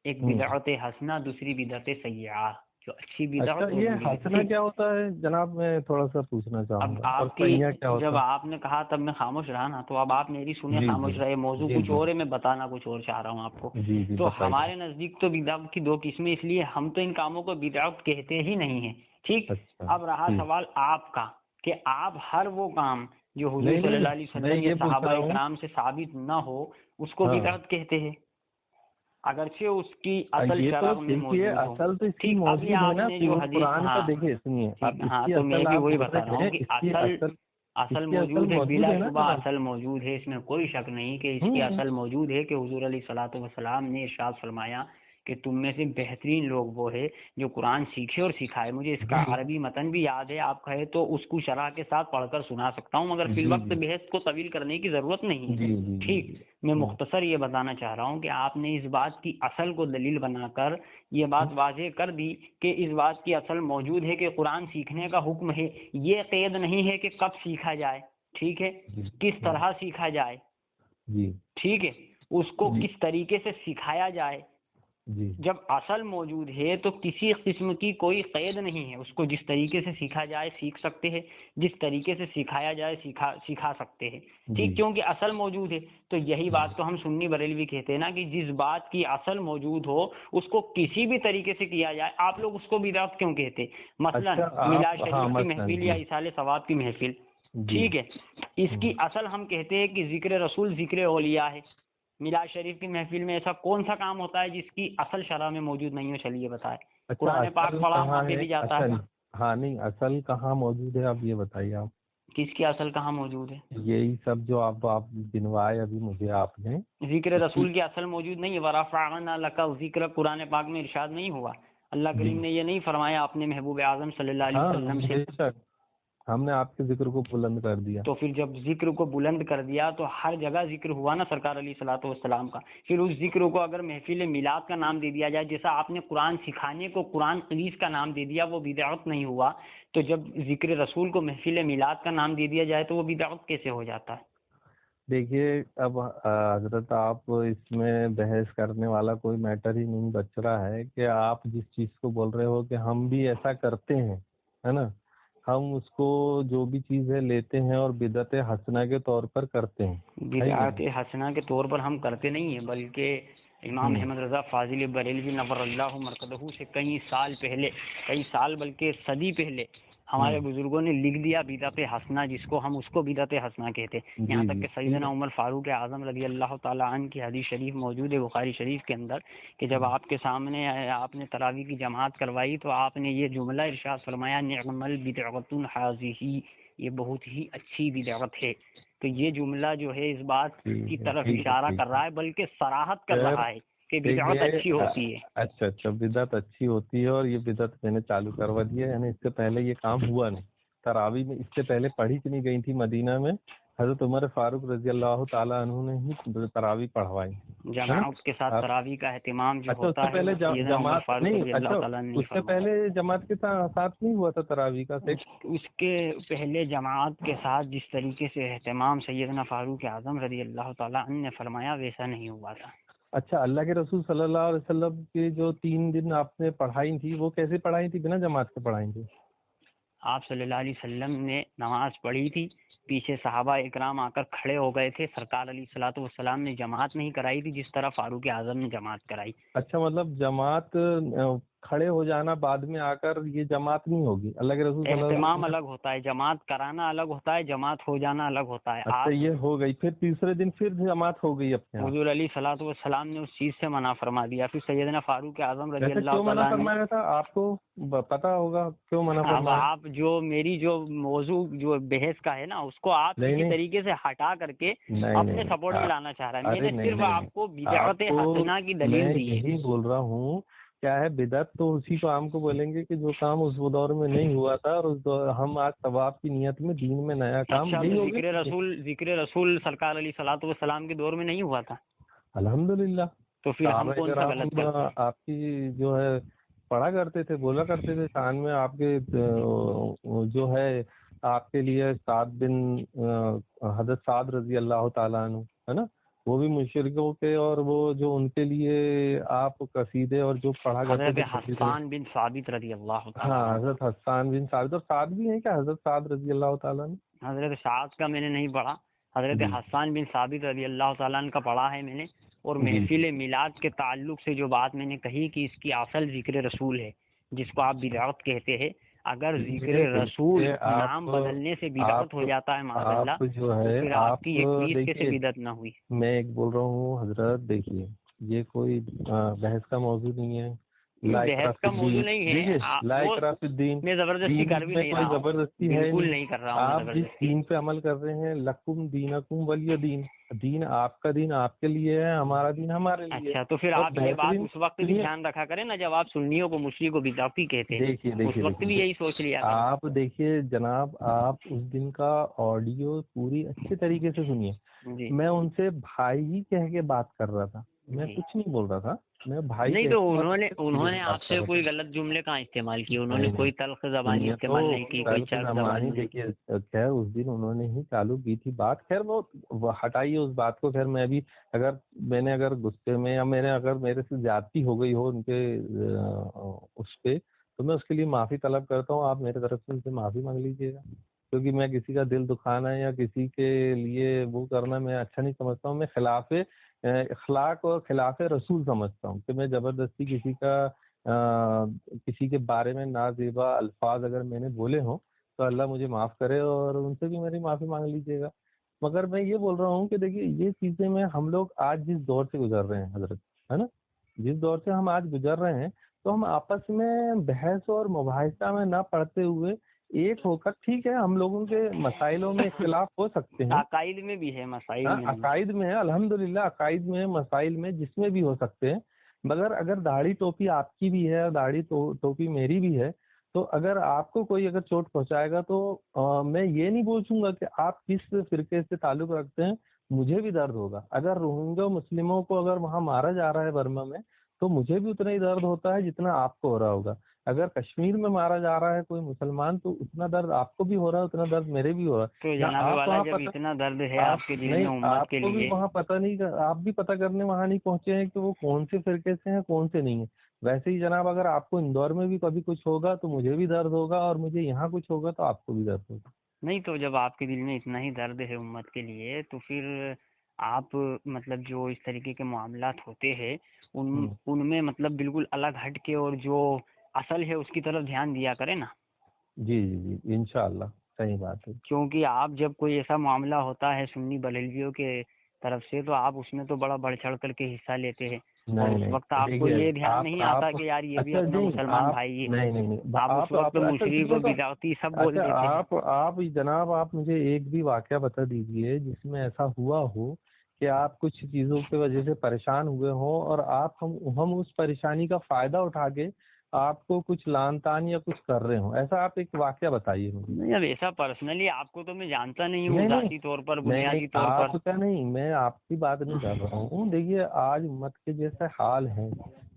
एक बिदअत हसना, दूसरी बिदअत सय्यआ। जो अच्छी बिदअत। अच्छा, ये हंसना क्या होता है जनाब, मैं थोड़ा सा पूछना चाहूंगा। अब आपकी जब आपने कहा तब मैं खामोश रहा ना, तो अब आप मेरी सुने, खामोश रहे। मौजू कुछ और है, मैं बताना कुछ और चाह रहा हूँ आपको। तो हमारे नजदीक तो बिदअत की दो किस्में, इसलिए हम तो इन कामों को बिदअत कहते ही नहीं है। ठीक। अब रहा सवाल आपका कि आप हर वो काम जो हुजूर सल्लल्लाहु अलैहि वसल्लम या सहाबा इकराम से साबित न हो उसको बिदअत कहते हैं, अगरचे उसकी असल शरअ में मौजूद हो। असल तो इसकी मौजूद है ना, जो हदीस, कुरान का देखिए, सुनिए। हाँ, तो मैं भी वही बता रहा हूँ कि असल मौजूद है, बिलाशुबा असल मौजूद है, इसमें कोई शक नहीं कि इसकी असल मौजूद है कि हुजूर अलैहिस्सलातु वस्सलाम ने इरशाद फरमाया कि तुम में से बेहतरीन लोग वो है जो कुरान सीखे और सिखाए। मुझे इसका अरबी मतन भी याद है, आप कहे तो उसको शरह के साथ पढ़कर सुना सकता हूँ, मगर फिल वक्त बहस को तवील करने की जरूरत नहीं है। ठीक। मैं मुख्तसर ये बताना चाह रहा हूँ कि आपने इस बात की असल को दलील बनाकर ये बात वाज़ेह कर दी कि इस बात की असल मौजूद है कि कुरान सीखने का हुक्म है। ये क़ैद नहीं है कि कब सीखा जाए, ठीक है, किस तरह सीखा जाए, ठीक है, उसको किस तरीके से सिखाया जाए। जब असल मौजूद है तो किसी किस्म की कोई क़ैद नहीं है, उसको जिस तरीके से सीखा जाए सीख सकते हैं, जिस तरीके से सिखाया जाए सिखा सकते हैं। ठीक, क्योंकि असल मौजूद है। तो यही बात तो हम सुन्नी बरेलवी कहते हैं ना कि जिस बात की असल मौजूद हो उसको किसी भी तरीके से किया जाए, आप लोग उसको बिदअत क्यों कहते? मसलन मिलाद शरीफ की महफिल या इसाले सवाब की महफिल, ठीक है, इसकी असल हम कहते हैं कि जिक्र रसूल जिक्र औलिया है। मिलाद शरीफ की महफिल में ऐसा कौन सा काम होता है जिसकी असल शरह में मौजूद नहीं हो? चलिए बताए। कुरान पाक पढ़ा वहाँ पे भी जाता है। हाँ, नहीं, असल कहाँ मौजूद है आप ये बताइए। आप किसकी असल कहाँ मौजूद है? यही सब जो आप गिनवाए अभी मुझे आपने, जिक्र रसूल की असल मौजूद नहीं है। वरफ़अना लका जिक्र कुरान पाक में इरशाद नहीं हुआ। अल्लाह करीम ने ये नहीं फरमाया अपने महबूब आज़म सल्लल्लाहु अलैहि वसल्लम से हमने आपके जिक्र को बुलंद कर दिया। तो फिर जब जिक्र को बुलंद कर दिया तो हर जगह जिक्र हुआ ना सरकार अलैहिस्सलातु वस्सलाम का। फिर उस जिक्र को अगर महफिल मिलाद का नाम दे दिया जाए, जैसा आपने कुरान सिखाने को कुरान क़रीस का नाम दे दिया, वो बिदअत नहीं हुआ। तो जब जिक्र रसूल को महफिल मिलाद का नाम दे दिया जाए तो वो बिदअत कैसे हो जाता है? देखिए, अब हजरत आप इसमें बहस करने वाला कोई मैटर ही नहीं बच रहा है कि आप जिस चीज़ को बोल रहे हो कि हम भी ऐसा करते हैं, है ना, हम उसको जो भी चीज़ है लेते हैं और बिदअत हसना के तौर पर करते हैं। बिदअत हसना के तौर पर हम करते नहीं हैं, बल्कि इमाम अहमद रज़ा फाजिल बरेलवी नव्वरल्लाहु मरकदहू से कई साल बल्कि सदी पहले हमारे बुजुर्गों ने लिख दिया बिदअत हसना, जिसको हम उसको बिदअत हसना कहते हैं। यहाँ तक कि सैयदना उमर फारूक आज़म रज़ी अल्लाह ताला अन्हु की हदीस शरीफ मौजूद है बुखारी शरीफ के अंदर कि जब आपके सामने आपने तरावी की जमात करवाई तो आपने ये जुमला इरशाद फरमाया, निअमल बिदअतुन हाज़िही, ये बहुत ही अच्छी बिदअत है। तो ये जुमला जो है इस बात की तरफ इशारा कर रहा है, बल्कि सराहत कर रहा है कि बिदअत अच्छी होती है। अच्छा, बिदअत अच्छी होती है और ये बिदअत मैंने चालू करवा दिया, यानी इससे पहले ये काम हुआ नहीं। तरावी में इससे पहले पढ़ी नहीं गई थी मदीना में, हजरत उमर फारूक रजी अल्लाह ताला अन्हु ने ही तरावी पढ़वाई। जमात के साथ तरावी का एहतिमाम जो होता है, पहले जमात नहीं, उससे पहले जमात के साथ नहीं हुआ था तरावी का सेक्स? उसके पहले जमात के साथ जिस तरीके से एहतिमाम सैयदना फारूक आज़म रज़ी अल्लाह ताला अन्हु ने फरमाया वैसा नहीं हुआ था। अच्छा, अल्लाह के रसूल सल्लल्लाहु अलैहि वसल्लम की जो 3 दिन आपने पढ़ाई थी वो कैसे पढ़ाई थी? बिना जमात के पढ़ाई थी? आप सल्लल्लाहु अलैहि वसल्लम ने नमाज पढ़ी थी, पीछे सहाबा इकराम आकर खड़े हो गए थे, सरकार अलैहिस्सलातु वस्सलाम ने जमात नहीं कराई थी जिस तरह फारूक आज़म ने जमात कराई। अच्छा, मतलब जमात खड़े हो जाना बाद में आकर ये जमात नहीं होगी? अल्लाह के रसूल एहतिमाम अलग होता है, जमात कराना अलग होता है, जमात हो जाना अलग होता है। अच्छा, ये हो गई, फिर तीसरे दिन फिर जमात हो गई अपने? हुजूर अलैहिस्सलातु वस्सलाम ने उस चीज से मना फरमा दिया। फिर सैयदना फारूक आज़म रज़ी अल्लाह क्यों मना फरमाया था? आपको पता होगा क्यों मना फरमाया? आप जो मेरी जो मौजू जो बहस का है ना उसको आप किसी तरीके से हटा करके अपने सपोर्ट में लाना चाह रहा है। मैंने सिर्फ आपको बिदअत हसना की दलील दी है। यही बोल रहा हूँ, क्या है बिदअत तो उसी को हमको बोलेंगे कि जो काम उस दौर में नहीं हुआ था और उस दौर हम आज सवाब की नियत में दीन में नया काम नहीं होगा। जिक्र रसूल सरकार अलैहिस्सलातु वस्सलाम के दौर में नहीं हुआ था, अल्हम्दुलिल्लाह। तो फिर हम कौन सा गलत करते हैं? आपकी जो है पढ़ा करते थे, बोला करते थे शान में आपके जो है आपके लिए 7 दिन हजरत साद रजी अल्लाह ताला अन्हु, है ना, वो भी मुशरिकों के, और वो जो उनके लिए आप कसीदे और जो पढ़ा करते हजरत थे हस्सान बिन साबित रजी अल्लाह ताला। हाँ, हजरत हस्सान बिन साबित, और साद भी है क्या, हजरत साद रजी अल्लाह ताला ने? हजरत साद का मैंने नहीं पढ़ा, हजरत जी हस्सान बिन साबित रजी अल्लाह ताला का पढ़ा है मैंने। और जी महफिल मिलाद के ताल्लुक से जो बात मैंने कही कि इसकी असल जिक्र रसूल है, जिसको आप बिदअत कहते हैं। अगर जिक्र रसूल नाम बदलने से बिदअत हो जाता है माज़अल्लाह, आप जो है, तो फिर आप आपकी एक पीर कैसे देखिए, बिदअत ना हुई? मैं एक बोल रहा हूँ हजरत, देखिए ये कोई बहस का मौजूद नहीं है। बहस का मौजूद नहीं है। लाइकराफुद्दीन, मैं जबरदस्ती कर भी में नहीं कोई रहा हूँ, जबरदस्ती है बिल्कुल नहीं। नहीं कर रहा हूँ मैं आप जिस जबरदस्ती। दीन पे अमल कर रहे हैं, लकुम दीनकुम वलिय दीन, दीन आपका दीन आपके लिए है, हमारा दीन हमारे लिए। अच्छा, तो फिर और आप ये बात बेहतरीन, उस वक्त भी ध्यान रखा करें ना जब आप सुन्नियों को मुशरिक को बिदअती कहते हैं, देखिए उस वक्त भी यही सोच लिया करें। आप देखिए जनाब, आप उस दिन का ऑडियो पूरी अच्छे तरीके से सुनिए। जी मैं उनसे भाई ही कह के बात कर रहा था, मैं जी। कुछ नहीं बोल रहा था, मैं भाई नहीं कह तो के उन्होंने बात आपसे कर कोई रहा था। गलत जुमले कहाँ इस्तेमाल किए? उन्होंने नहीं कोई नहीं, तल्ख जबानी सुनिए इस्तेमाल तो नहीं की, कोई कल चर्ब जमानी, जबानी नहीं। देखिए खैर उस दिन उन्होंने ही चालू की थी बात, खैर वो हटाइए उस बात को। खैर मैं भी अगर गुस्से में या अगर मेरे से ज्यादती हो गई हो उनके उस पे, तो मैं उसके लिए माफी तलब करता हूँ। आप मेरे तरफ से उनसे माफी मांग लीजिएगा, क्योंकि मैं किसी का दिल दुखाना या किसी के लिए वो करना मैं अच्छा नहीं समझता हूँ। मैं खिलाफे इखलाक और खिलाफे रसूल समझता हूँ कि मैं जबरदस्ती किसी के बारे में नाजेबा अल्फाज अगर मैंने बोले हों तो अल्लाह मुझे माफ़ करे, और उनसे भी मेरी माफ़ी मांग लीजिएगा। मगर मैं ये बोल रहा हूँ कि देखिए ये चीज़ें में हम लोग आज जिस दौर से गुजर रहे हैं हजरत, है ना, जिस दौर से हम आज गुजर रहे हैं, तो हम आपस में बहस और मुबाहिसा में ना पड़ते हुए एक होकर, ठीक है हम लोगों के मसाइलों में इख्तिलाफ हो सकते हैं, अकाइद में भी है, मसाइल हाँ में नहीं। अकाइद में है, अल्हम्दुलिल्लाह अकाइद में, मसाइल में, जिसमें भी हो सकते हैं। मगर अगर दाढ़ी टोपी आपकी भी है और दाढ़ी टोपी मेरी भी है, तो अगर आपको कोई अगर चोट पहुंचाएगा तो मैं ये नहीं पूछूंगा कि आप किस फिरके से ताल्लुक रखते हैं, मुझे भी दर्द होगा। अगर रोहिंग्या मुस्लिमों को अगर वहां मारा जा रहा है बर्मा में, तो मुझे भी उतना ही दर्द होता है जितना आपको हो रहा होगा। अगर कश्मीर में मारा जा रहा है कोई मुसलमान, तो उतना दर्द आपको भी हो रहा है, उतना दर्द मेरे भी हो रहा है। तो ना जनाब आप वाला वहाँ जब पता, इतना दर्द है आप आपके दिल में नहीं, उम्मत के आपको भी लिए, वहाँ पता नहीं, आप भी पता करने वहाँ नहीं पहुंचे हैं कि वो कौन से फिरके से हैं कौन से नहीं है। वैसे ही जनाब, अगर आपको इंदौर में भी कभी कुछ होगा तो मुझे भी दर्द होगा, और मुझे यहाँ कुछ होगा तो आपको भी दर्द होगा। नहीं तो जब आपके दिल में इतना ही दर्द है उम्मत के लिए, तो फिर आप मतलब जो इस तरीके के मामलात होते हैं उनमें मतलब बिल्कुल अलग हट के और जो असल है उसकी तरफ ध्यान दिया करें ना। जी जी जी, इंशाअल्लाह, सही बात है। क्योंकि आप जब कोई ऐसा मामला होता है सुन्नी बरेलवियों के तरफ से, तो आप उसमें तो बड़ा बढ़ चढ़ करके हिस्सा लेते हैं, और नहीं उस नहीं, वक्त आपको देखिए ये ध्यान नहीं आता आप कि यार ये भी अच्छा अपना नहीं, मुसलमान आप भाई है। नहीं नहीं नहीं, आप उस वक्त अच्छा मुशरिक सुनिए और तो, बिदअती सब बोल अच्छा देते हैं। आप जनाब, आप मुझे एक भी वाकया बता दीजिए जिसमें ऐसा हुआ हो कि आप कुछ चीज़ों की वजह से परेशान हुए हो, और आप हम उस परेशानी का फ़ायदा उठा के आपको कुछ लान तान या कुछ कर रहे हो, ऐसा आप एक वाकया बताइए मुझे। नहीं, अब ऐसा पर्सनली आपको तो मैं जानता नहीं हूँ, नहीं नहीं जाती तौर पर, नहीं नहीं, बुनियादी तौर पर। आपका नहीं, मैं आपकी बात नहीं कर रहा हूँ। देखिए आज उम्मत के जैसे हाल है,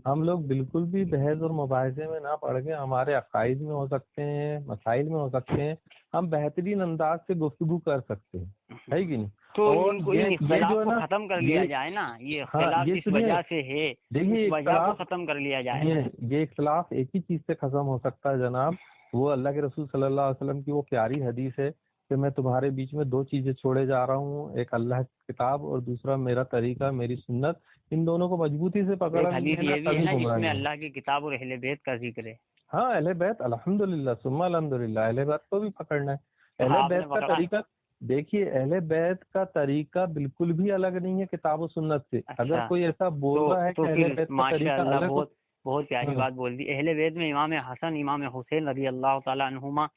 हम लोग बिल्कुल भी बहस और मुबाहिसे में ना पड़ के, हमारे अकाइद में हो सकते हैं, मसाइल में हो सकते हैं, हम बेहतरीन अंदाज से गुफ्तगू कर सकते हैं, है कि नहीं। तो और इनको ये इन जो इख्तिलाफ है को ना, खत्म कर लिया जाए ना, ये हाँ इख्तिलाफ ये जिस सुनिए, वजह से है देखिए उस वजह को इख्तलाफ, खत्म कर लिया जाए। ये इख्तलाफ एक ही चीज से खत्म हो सकता है जनाब, वो अल्लाह के रसूल सल्लल्लाहु अलैहि वसल्लम की वो प्यारी हदीस है कि मैं तुम्हारे बीच में दो चीजें छोड़े जा रहा हूँ, एक अल्लाह की किताब और दूसरा मेरा तरीका, मेरी सुन्नत। इन दोनों को मजबूती से पकड़ एक हदीस लेना, ये भी है कभी ना गुमराह जिसमें नहीं। अल्लाह की किताब और अहले बैत का जिक्र है। हाँ अहले बैत, अल्हम्दुलिल्लाह सुम्मा अल्हम्दुलिल्लाह, अहले बैत को भी पकड़ना है। तो अहले आपने बैत का पकड़ा है? तरीका, देखिए अहले बैत का तरीका बिल्कुल भी अलग नहीं है किताब और सुन्नत से। अगर अच्छा, कोई ऐसा बोल रहा है कि तो अहले फिर बैत का तरीका माशाअल्लाह अलग हो, बहुत बहुत प्यारी हाँ, बात बोल दी। अहले बैत में इमाम हसन, इमाम हुसैन रज़ी अल्लाह ताला अन्हुमा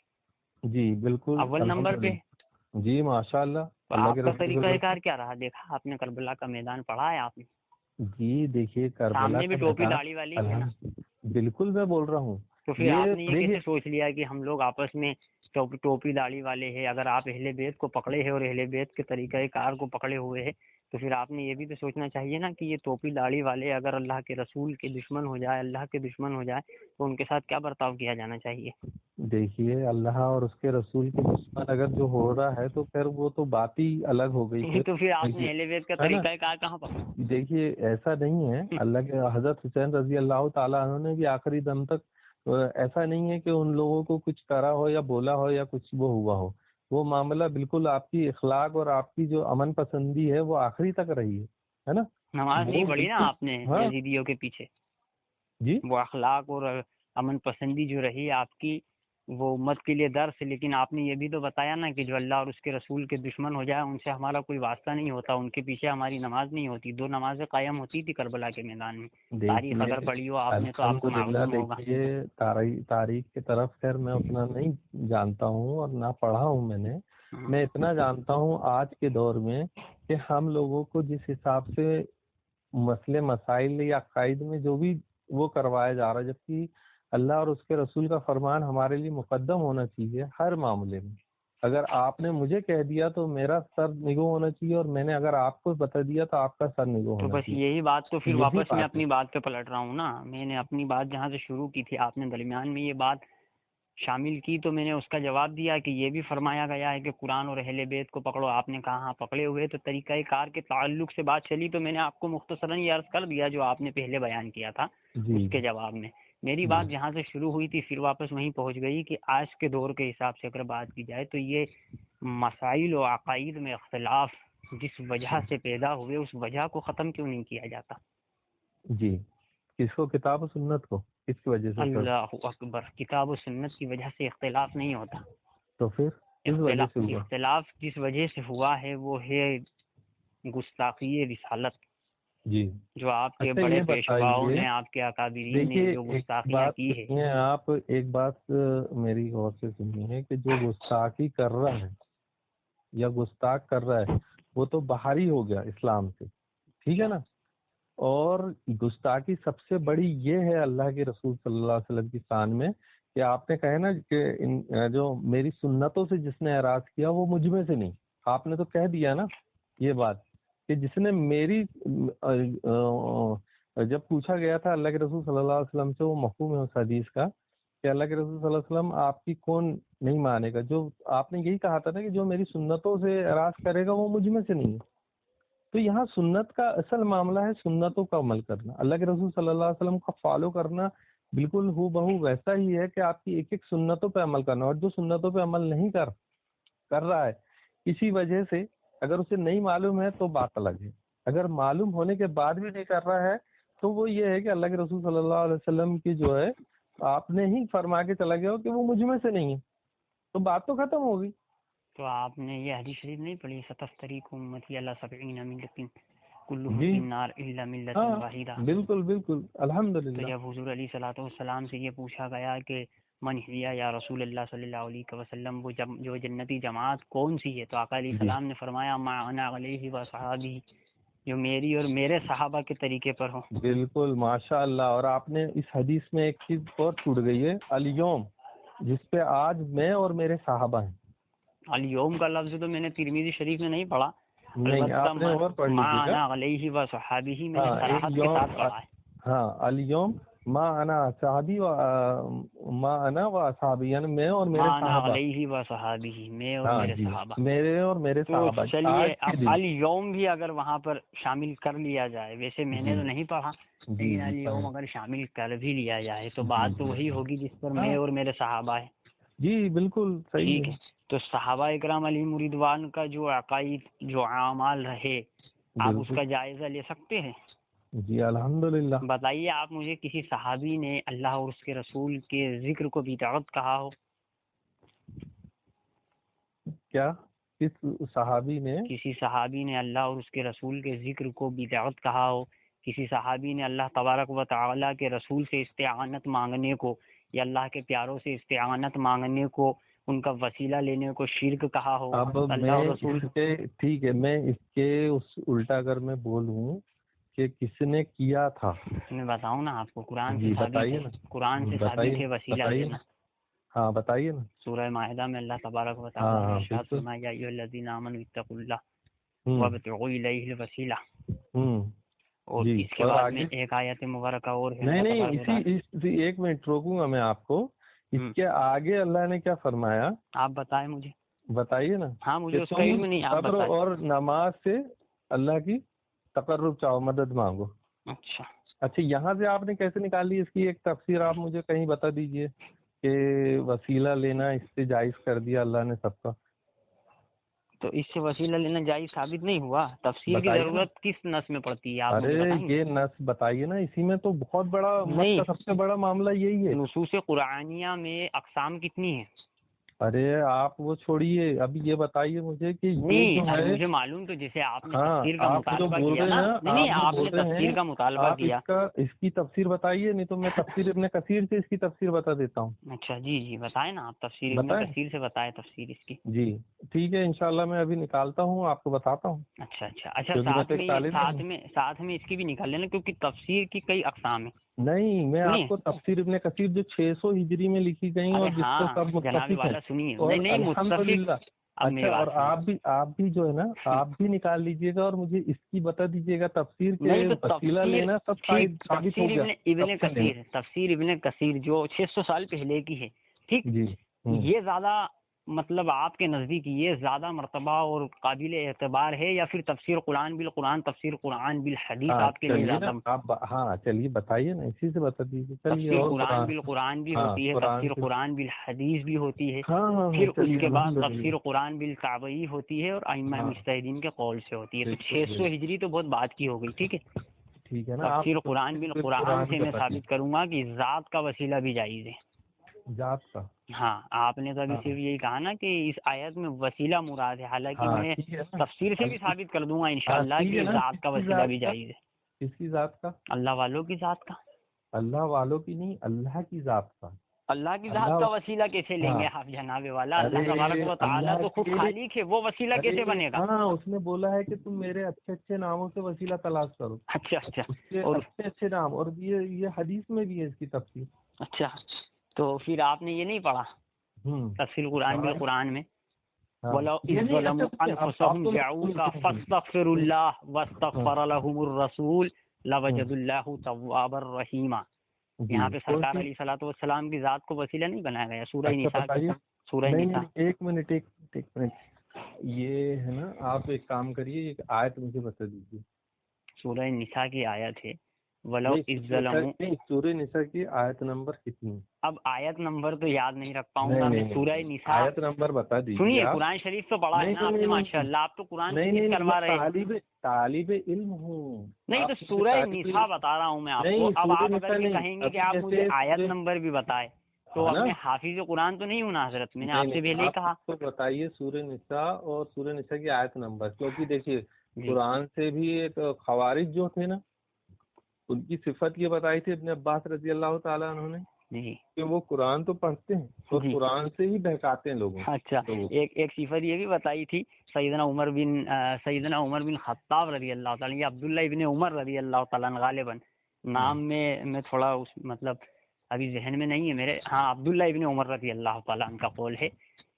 जी बिल्कुल अव्वल नंबर पे। अल्हम्दुलिल्लाह, जी माशाअल्लाह, तो अल्लाह के आपका रसूल तरीका सल्लल्लाहु कार क्या रहा? देखा आपने करबला का मैदान पढ़ा है आपने? जी देखिए करबला सामने भी का टोपी मैदान, दाढ़ी वाली है ना? अल्हम्दुलिल्लाह बिल्कुल मैं बोल रहा हूँ तो फिर आपने ये कैसे सोच लिया कि हम लोग आपस में टोपी दाढ़ी वाले हैं? अगर आप अहले बैत को पकड़े हैं और अहले बैत के तरीक़े कार को पकड़े हुए हैं, तो फिर आपने ये भी तो सोचना चाहिए ना कि ये टोपी दाढ़ी वाले अगर अल्लाह के रसूल के दुश्मन हो जाए, अल्लाह के दुश्मन हो जाए, तो उनके साथ क्या बर्ताव किया जाना चाहिए? देखिए, अल्लाह और उसके रसूल के दुश्मन अगर जो हो रहा है तो फिर वो तो बात ही अलग हो गई। तो फिर आपने अहले बैत का तरीक़ा कार कहाँ पकड़ा? देखिए, ऐसा नहीं है। अल्लाह के हज़रत हुसैन रजी अल्लाह ताला अन्हु ने भी आखिरी दम तक, ऐसा नहीं है कि उन लोगों को कुछ करा हो या बोला हो या कुछ वो हुआ हो। वो मामला बिल्कुल आपकी इखलाक और आपकी जो अमन पसंदी है वो आखिरी तक रही है ना। नमाज नहीं पढ़ी ना आपने यजीदियों के पीछे जी, वो अखलाक और अमन पसंदी जो रही आपकी वो उम्मत के लिए दर्स है। लेकिन आपने ये भी तो बताया ना कि जो अल्लाह और उसके रसूल के दुश्मन हो जाए उनसे हमारा कोई वास्ता नहीं होता, उनके पीछे हमारी नमाज नहीं होती। 2 नमाजें कायम होती थी करबला के मैदान में। तारीख अगर पढ़ी हो आपने तो आपको मालूम होगा। देखिए, तारीख की तरफ खैर मैं उतना नहीं जानता हूँ और ना पढ़ा हूँ मैंने। मैं इतना जानता हूँ आज के दौर में कि हम लोगों को जिस हिसाब से मसले मसाइल या अकायद में जो भी वो करवाया जा रहा है, जबकि अल्लाह और उसके रसूल का फरमान हमारे लिए मुकद्दम होना चाहिए हर मामले में। अगर आपने मुझे कह दिया तो मेरा सर निगो होना चाहिए, और मैंने अगर आपको बता दिया तो आपका सर निगो होना चाहिए। तो बस यही बात, तो फिर वापस मैं अपनी बात पे पलट रहा हूँ ना। मैंने अपनी बात जहाँ से शुरू की थी, आपने दरमियान में ये बात शामिल की, तो मैंने उसका जवाब दिया कि ये भी फरमाया गया है कि कुरान और अहले बैत को पकड़ो। आपने कहा हाँ पकड़े हुए, तो तरीक़ा कार के ताल्लुक से बात चली, तो मैंने आपको मुख्तसरन ये अर्ज कर दिया जो आपने पहले बयान किया था उसके जवाब में। मेरी बात जहाँ से शुरू हुई थी फिर वापस वहीं पहुँच गई कि आज के दौर के हिसाब से अगर बात की जाए तो ये मसाइल और अकायद में अख्तिलाफ जिस वजह से पैदा हुए उस वजह को ख़त्म क्यों नहीं किया जाता? जी, किसको? किताब और सुन्नत को? किसकी वजह से? अल्लाह अकबर, किताब और सुन्नत की वजह से इख्तिलाफ नहीं होता। तो फिर किस वजह से हुआ? इख्तिलाफ जिस वजह से हुआ है वो है गुस्ताखी रिसालत। जी, जो आपके बड़े पेशवाओं ने, आपके अकाबिरीन ने जो गुस्ताखियां की है। आप एक बात मेरी गौर से सुनिए कि जो गुस्ताखी कर रहा है या गुस्ताख कर रहा है वो तो बाहरी हो गया इस्लाम से, ठीक है ना। और गुस्ताखी सबसे बड़ी ये है अल्लाह के रसूल सल्लल्लाहु अलैहि वसल्लम की शान में कि आपने कहा ना कि जो मेरी सुन्नतों से जिसने एराज किया वो मुझ में से नहीं। आपने तो कह दिया ना ये बात कि जिसने मेरी जब पूछा गया था अल्लाह के रसूल सल्लल्लाहु अलैहि वसल्लम से, वो मफ़हूम है उस हदीस का कि अल्लाह के रसूल सल्लल्लाहु अलैहि वसल्लम आपकी कौन नहीं मानेगा, जो आपने यही कहा था ना कि जो मेरी सुन्नतों से एराज करेगा वो मुझ में से नहीं है। तो यहाँ सुन्नत का असल मामला है सुन्नतों का अमल करना, अल्लाह के रसूल सल्लल्लाहु अलैहि वसल्लम का फॉलो करना बिल्कुल हूबहू वैसा ही है कि आपकी एक एक सुन्नतों पे अमल करना। और जो सुन्नतों पे अमल नहीं कर रहा है किसी वजह से, अगर उसे नहीं मालूम है तो बात अलग है। अगर मालूम होने के बाद भी नहीं कर रहा है तो वो ये है कि अल्लाह के रसूल सल्लल्लाहु अलैहि वसल्लम की जो है आपने ही फरमा के चला गया हो कि वो मुझ में से नहीं है, तो बात तो खत्म हो गई। तो आपने ये हदीस शरीफ नहीं पढ़ी, सतफ्तरीकु उम्मती अला सबईन मिल्लतिन कुल्लुहुम फिन्नार इल्ला मिल्लतन वाहिदा? बिल्कुल बिल्कुल, अल्हम्दुलिल्लाह। तो जब हुजूर अली सल्लल्लाहु अलैहि वसल्लम से ये पूछा गया कि मन हिया या रसूल अल्लाह सल्लल्लाहु अलैहि वसल्लम, वो जो जन्नती जमात कौन सी है? तो आका अलैहि सलाम ने फरमाया मा अना अलैहि व सहाबी, जो मेरी और मेरे सहाबा के तरीके पर हो। बिल्कुल, माशाअल्लाह। और आपने इस हदीस में एक चीज और छूट गई है, अल-यौम, जिसपे आज मैं और मेरे सहाबा हैं। अल-यौम का लफ्ज तो मैंने तिरमिज़ी शरीफ में नहीं पढ़ा, नहीं, आपने और पढ़ लीजिएगा। मा अलैहि व सहाबिही मैंने सराहत के साथ पढ़ा है। हाँ, अल-यौम मा अना सहाबी व मा अना व असहाबी, यानी मैं और मेरे सहाबा। अलैहि व सहाबिही, मैं और मेरे सहाबा, मेरे और मेरे सहाबा। चलिए अल-यौम भी अगर वहाँ पर शामिल कर लिया जाए, वैसे मैंने तो नहीं पढ़ा, लेकिन अल-यौम अगर शामिल कर भी लिया जाए तो बात तो वही होगी जिस पर मैं और मेरे सहाबा है। जी बिल्कुल सही है। तो सहाबा इकराम अलैहिम रिदवान का जो अकाईद, जो आमाल रहे, आप उसका जायजा ले सकते हैं? जी अल्हम्दुलिल्लाह। बताइए आप मुझे किसी सहाबी ने अल्लाह और उसके रसूल के जिक्र को बिदअत कहा हो? क्या? किस सहाबी ने? किसी सहाबी ने अल्लाह और उसके रसूल के जिक्र को बिदअत कहा हो? किसी सहाबी ने अल्लाह तबारक व तआला के रसूल से इस्तिआनत मांगने को या अल्लाह के प्यारों से इस्तिआनत मांगने को, उनका वसीला लेने को शिर्क कहा हो? अब मैं इसके, ठीक है, मैं इसके उस उल्टा अगर मैं बोलूं कि किसने किया था। मैं बताऊं ना आपको, कुरान जी से साबित बताइए है, ना, कुरान से बताइए साबित है वसीला बताइए लेना। ना, हाँ बताइए ना। सूरह माइदा में अल्लाह तबारक व हाँ तआला ने हाँ इरशाद बिल्कुल। फरमाया, या अय्युहल्लज़ीना आमनू इत्तक़ुल्लाह हम्म वब्तगू इलैहिल वसीला। हम्म और जी, इसके और बाद में आगे? एक आयत मुबारक और है, नहीं अल्लाह नहीं, तबारक व तआला। इसी एक मिनट रोकूंगा मैं आपको। हम्म, इसके आगे अल्लाह ने क्या फरमाया, आप बताएं मुझे। बताइए ना। हाँ, कि मुझे उसका तुम इल्म नहीं, आप सब्र बताएं। और नमाज से अल्लाह की तकर्रुब चाहो, मदद मांगो। अच्छा, अच्छा, यहाँ से आपने कैसे निकाली, इसकी एक तफसीर आप मुझे कहीं बता दीजिए कि वसीला लेना इससे जायज कर दिया अल्लाह ने सबका। तो इससे वसीला लेना जायज साबित नहीं हुआ। तफसीर की बताइए ना। जरूरत किस नस में पड़ती है, आप अरे मुझे बताएंगे। ये नस बताइए ना, इसी में तो बहुत बड़ा उम्मत नहीं, का सबसे बड़ा मामला यही है। नुसूस कुरानिया में अक़साम कितनी है? अरे आप वो छोड़िए, अभी ये बताइए मुझे कि ये नहीं, जो अरे है। मुझे मालूम, तो जैसे आपने हाँ, तफसीर का आप जो मुतालबा बोल किया रहे ना, हैं, नहीं नहीं, आप जो बोल आपने रहे तफसीर हैं, का मुतालबा आप किया। इसकी तफसीर बताइए, नहीं तो मैं तफसीर इब्ने कसीर से इसकी तफसीर बता देता हूँ। अच्छा, जी जी बताएं ना, आप तफसीर इब्ने बताएं? कसीर से बताएं तफसीर इसकी। जी ठीक है, इंशाल्लाह मैं अभी निकालता हूँ, आपको बताता हूँ, अच्छा अच्छा अच्छा, क्योंकि मैं तो एक तालिब हूँ। साथ में इसकी भी निकाल लेना, क्योंकि तफसीर की कई अक़साम है। नहीं, मैं सुनिए, आपको तफसीर इब्ने कसीर जो 600 हिजरी में लिखी गई अरे और जिस पर हाँ सब जनाबे मुत्तफिक हैं, वाला, सुनिए, नहीं और नहीं मुत्तफिक। अल्हम्दुलिल्लाह। अब मेरी अच्छा, बात और सुनिए। आप भी जो है ना, आप भी निकाल लीजिएगा और मुझे इसकी बता दीजिएगा तफसीर नहीं के तो वसीला तफसीर, लेना सब ठीक, साबित हो गया। तफसीर इब्ने कसीर जो 600 साल पहले की है, ठीक। जी। ये ज्यादा, मतलब आपके नजदीक ये ज्यादा मर्तबा और काबिल एतबार है, या फिर तफसीर कुरान बिल कुरान, तफसीर कुरान बिल हदीस हाँ आपके लिए चलिए ज्यादा? ना, आप हाँ चलिए बताइए ना, इसी से बता दीजिए, चलिए। तफसीर और कुरान कुरान, बिल कुरान भी हाँ होती है, कुरान तफसीर से, कुरान बिल हदीस भी होती है, हाँ हाँ हाँ फिर चलिए, उसके बाद अल्हम्दुलिल्लाह। तफसीर कुरान बिल ताबई होती है, और अइम्मा हाँ मुज्तहिदीन के कौल से होती है। तो बिल्कुल 600 बिल्कुल, हिजरी तो बहुत बाद की हो गई, ठीक है। ठीक है ना। आप तफसीर कुरान बिल तफसीर कुरान कुरान से का मैं बताइए। साबित करूंगा कि ज़ात का वसीला भी जायज़ है। जात का? हाँ, आपने तो अभी हाँ सिर्फ यही कहा ना कि इस आयत में वसीला मुराद है, हालांकि हाँ मैं ठीक है ना। तफसीर से अब भी साबित कर दूंगा हाँ इंशाअल्लाह ठीक है कि ना, ज़ात का किसकी वसीला जात भी का? जायज़ है। किसकी जात का? अल्लाह वालों की ज़ात का। अल्लाह वालों की नहीं, अल्लाह की जात का। अल्लाह की ज़ात अल्लाह, का वसीला कैसे लेंगे हाँ। आप जनाबे वाला? अल्लाह तबारक अरे व तआला अल्लाह तो खुद के, खालिक है, वो वसीला अरे कैसे बनेगा? हाँ, उसने बोला है कि तुम मेरे अच्छे अच्छे नामों से वसीला तलाश करो। अच्छा अच्छा, उसके और अच्छे अच्छे नाम, और ये हदीस में भी है इसकी तफसीर। अच्छा, तो फिर आपने ये नहीं पढ़ा तफसीर कुरान बिल पढ़ा है। कुरान में? हाँ वलो ये नहीं, अच्छा इज़्ज़लमू सुनिए, आप अनफुसहुम तो जाऊका सुनिए, सुनिए। फस्तगफिरुल्लाह हाँ, वस्तगफर लहुमुर रसूल हम्म, लवजदुल्लाहु तव्वाबर रहीमा। जी यहाँ पे कौन सरकार सी? अलैहिस्सलातु वस्सलाम की जात को वसीला नहीं बनाया गया। सूरह अच्छा निसा के, बताइए। सूरह नहीं निसा। नहीं, एक मिनट, ये है ना, आप एक काम करिए, एक आयत मुझे बता दीजिए। सूरह निसा की आयत है, वलो नहीं इज़्ज़लमू। सूरह निसा की आयत नंबर कितनी? अब आयत नंबर तो याद नहीं रख नहीं पाऊंगा मैं। नहीं नहीं सूरह नहीं, निसा, आयत नंबर बता दीजिए सुनिए, आप। कुरान शरीफ तो पढ़ा है नहीं ना नहीं आपने, नहीं नहीं माशाअल्लाह, आप तो कुरान नहीं शरीफ नहीं नहीं, मैं करवा रहे हैं। तालिब इल्म हूँ। नहीं तो आप मुझे सूरह तालिब निसा इल्म, बता रहा हूँ मैं आपको। नहीं अब सूरह आप अगर निसा ये नहीं, कहेंगे कि अभी आप मुझे जैसे आयत सूरह, नंबर भी बताए, तो हाँ अब ना, मैं हाफिज कुरान तो नहीं हूँ ना हजरत, मैंने नहीं आपसे नहीं, पहले ही आप कहा। तो बताइए सूरह निसा और सूरह निसा की आयत नंबर, क्योंकि देखिए जी कुरान से भी एक खवारिज जो थे ना, उनकी सिफत ये बताई थी इब्ने अब्बास रजी अल्लाह ताला अन्हु ने, जी कि वो कुरान तो पढ़ते हैं और जी। कुरान से ही बहकाते हैं अच्छा, लोगों को। एक एक सिफत ये भी बताई थी, सैयदना उमर बिन खत्ताब रजी अल्लाह ताला, ये अब्दुल्ला इब्ने उमर रजी अल्लाह ताला गालिबन, नाम में मैं थोड़ा उस मतलब अभी जहन में नहीं है मेरे। हाँ, अब्दुल्ला इब्ने उमर रजी अल्लाह ताला उनका कौल है।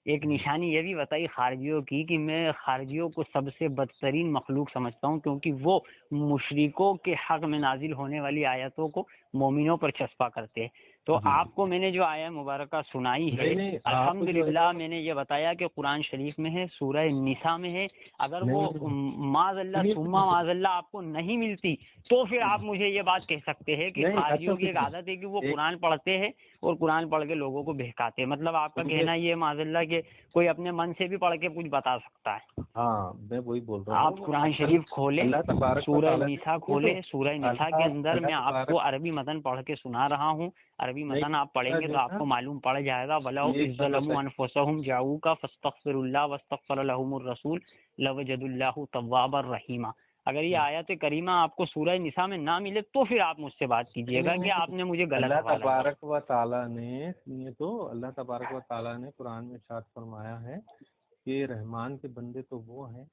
एक निशानी ये भी बताई खारजियों की कि मैं खारजियों को सबसे बदतरीन मखलूक समझता हूँ, क्योंकि वो मुशरिकों के हक में नाजिल होने वाली आयतों को मोमिनों पर चस्पा करते हैं। तो जी आपको मैंने जो आया मुबारक सुनाई है, नहीं नहीं, आप जो है, अल्हम्दुलिल्लाह, मैंने ये बताया कि कुरान शरीफ में है, सूरह निसा में है। अगर वो नहीं माज़अल्लाह सुनिए सुम्मा सुनिए, माज़अल्लाह आपको नहीं मिलती, तो फिर आप मुझे ये बात कह सकते हैं कि नहीं अच्छा खारजियों की एक सुनिए, आदत है कि वो एक कुरान पढ़ते हैं और कुरान पढ़ के लोगों को बहकाते हैं। मतलब आपका सुनिए, कहना ये माज़अल्लाह कि कोई अपने मन से भी पढ़ के कुछ बता सकता है। हाँ मैं वही बोल रहा आप हूँ, कुरान शरीफ खोले, अल्लाह तबारक व सूरह तआला ने, निसा ये तो खोले, सूरह निसा के अल्लाह अंदर अल्लाह मैं आपको तबारक, अरबी मतन पढ़ के सुना रहा हूँ। अरबी नहीं मतन आप इसका पढ़ेंगे जो तो है ना, आपको मालूम पड़ जाएगा। वलाउ एक बात इज़्ज़लमू बताइए, अनफुसहुम जाऊका फस्तगफिरुल्लाह वस्तगफर लहुमुर रसूल लवजदुल्लाहु तव्वाबर रहीमा। अगर ये आयत करीमा आपको सूरह निसा में ना मिले तो फिर आप मुझसे बात नहीं कीजिएगा नहीं कि नहीं, आपने मुझे गलत अल्लाह हवाला दिया। तबारक व तआला ने, सुनिए तो, अल्लाह तबारक व तआला ने कुरान में इरशाद फरमाया है कि रहमान के बंदे तो वो हैं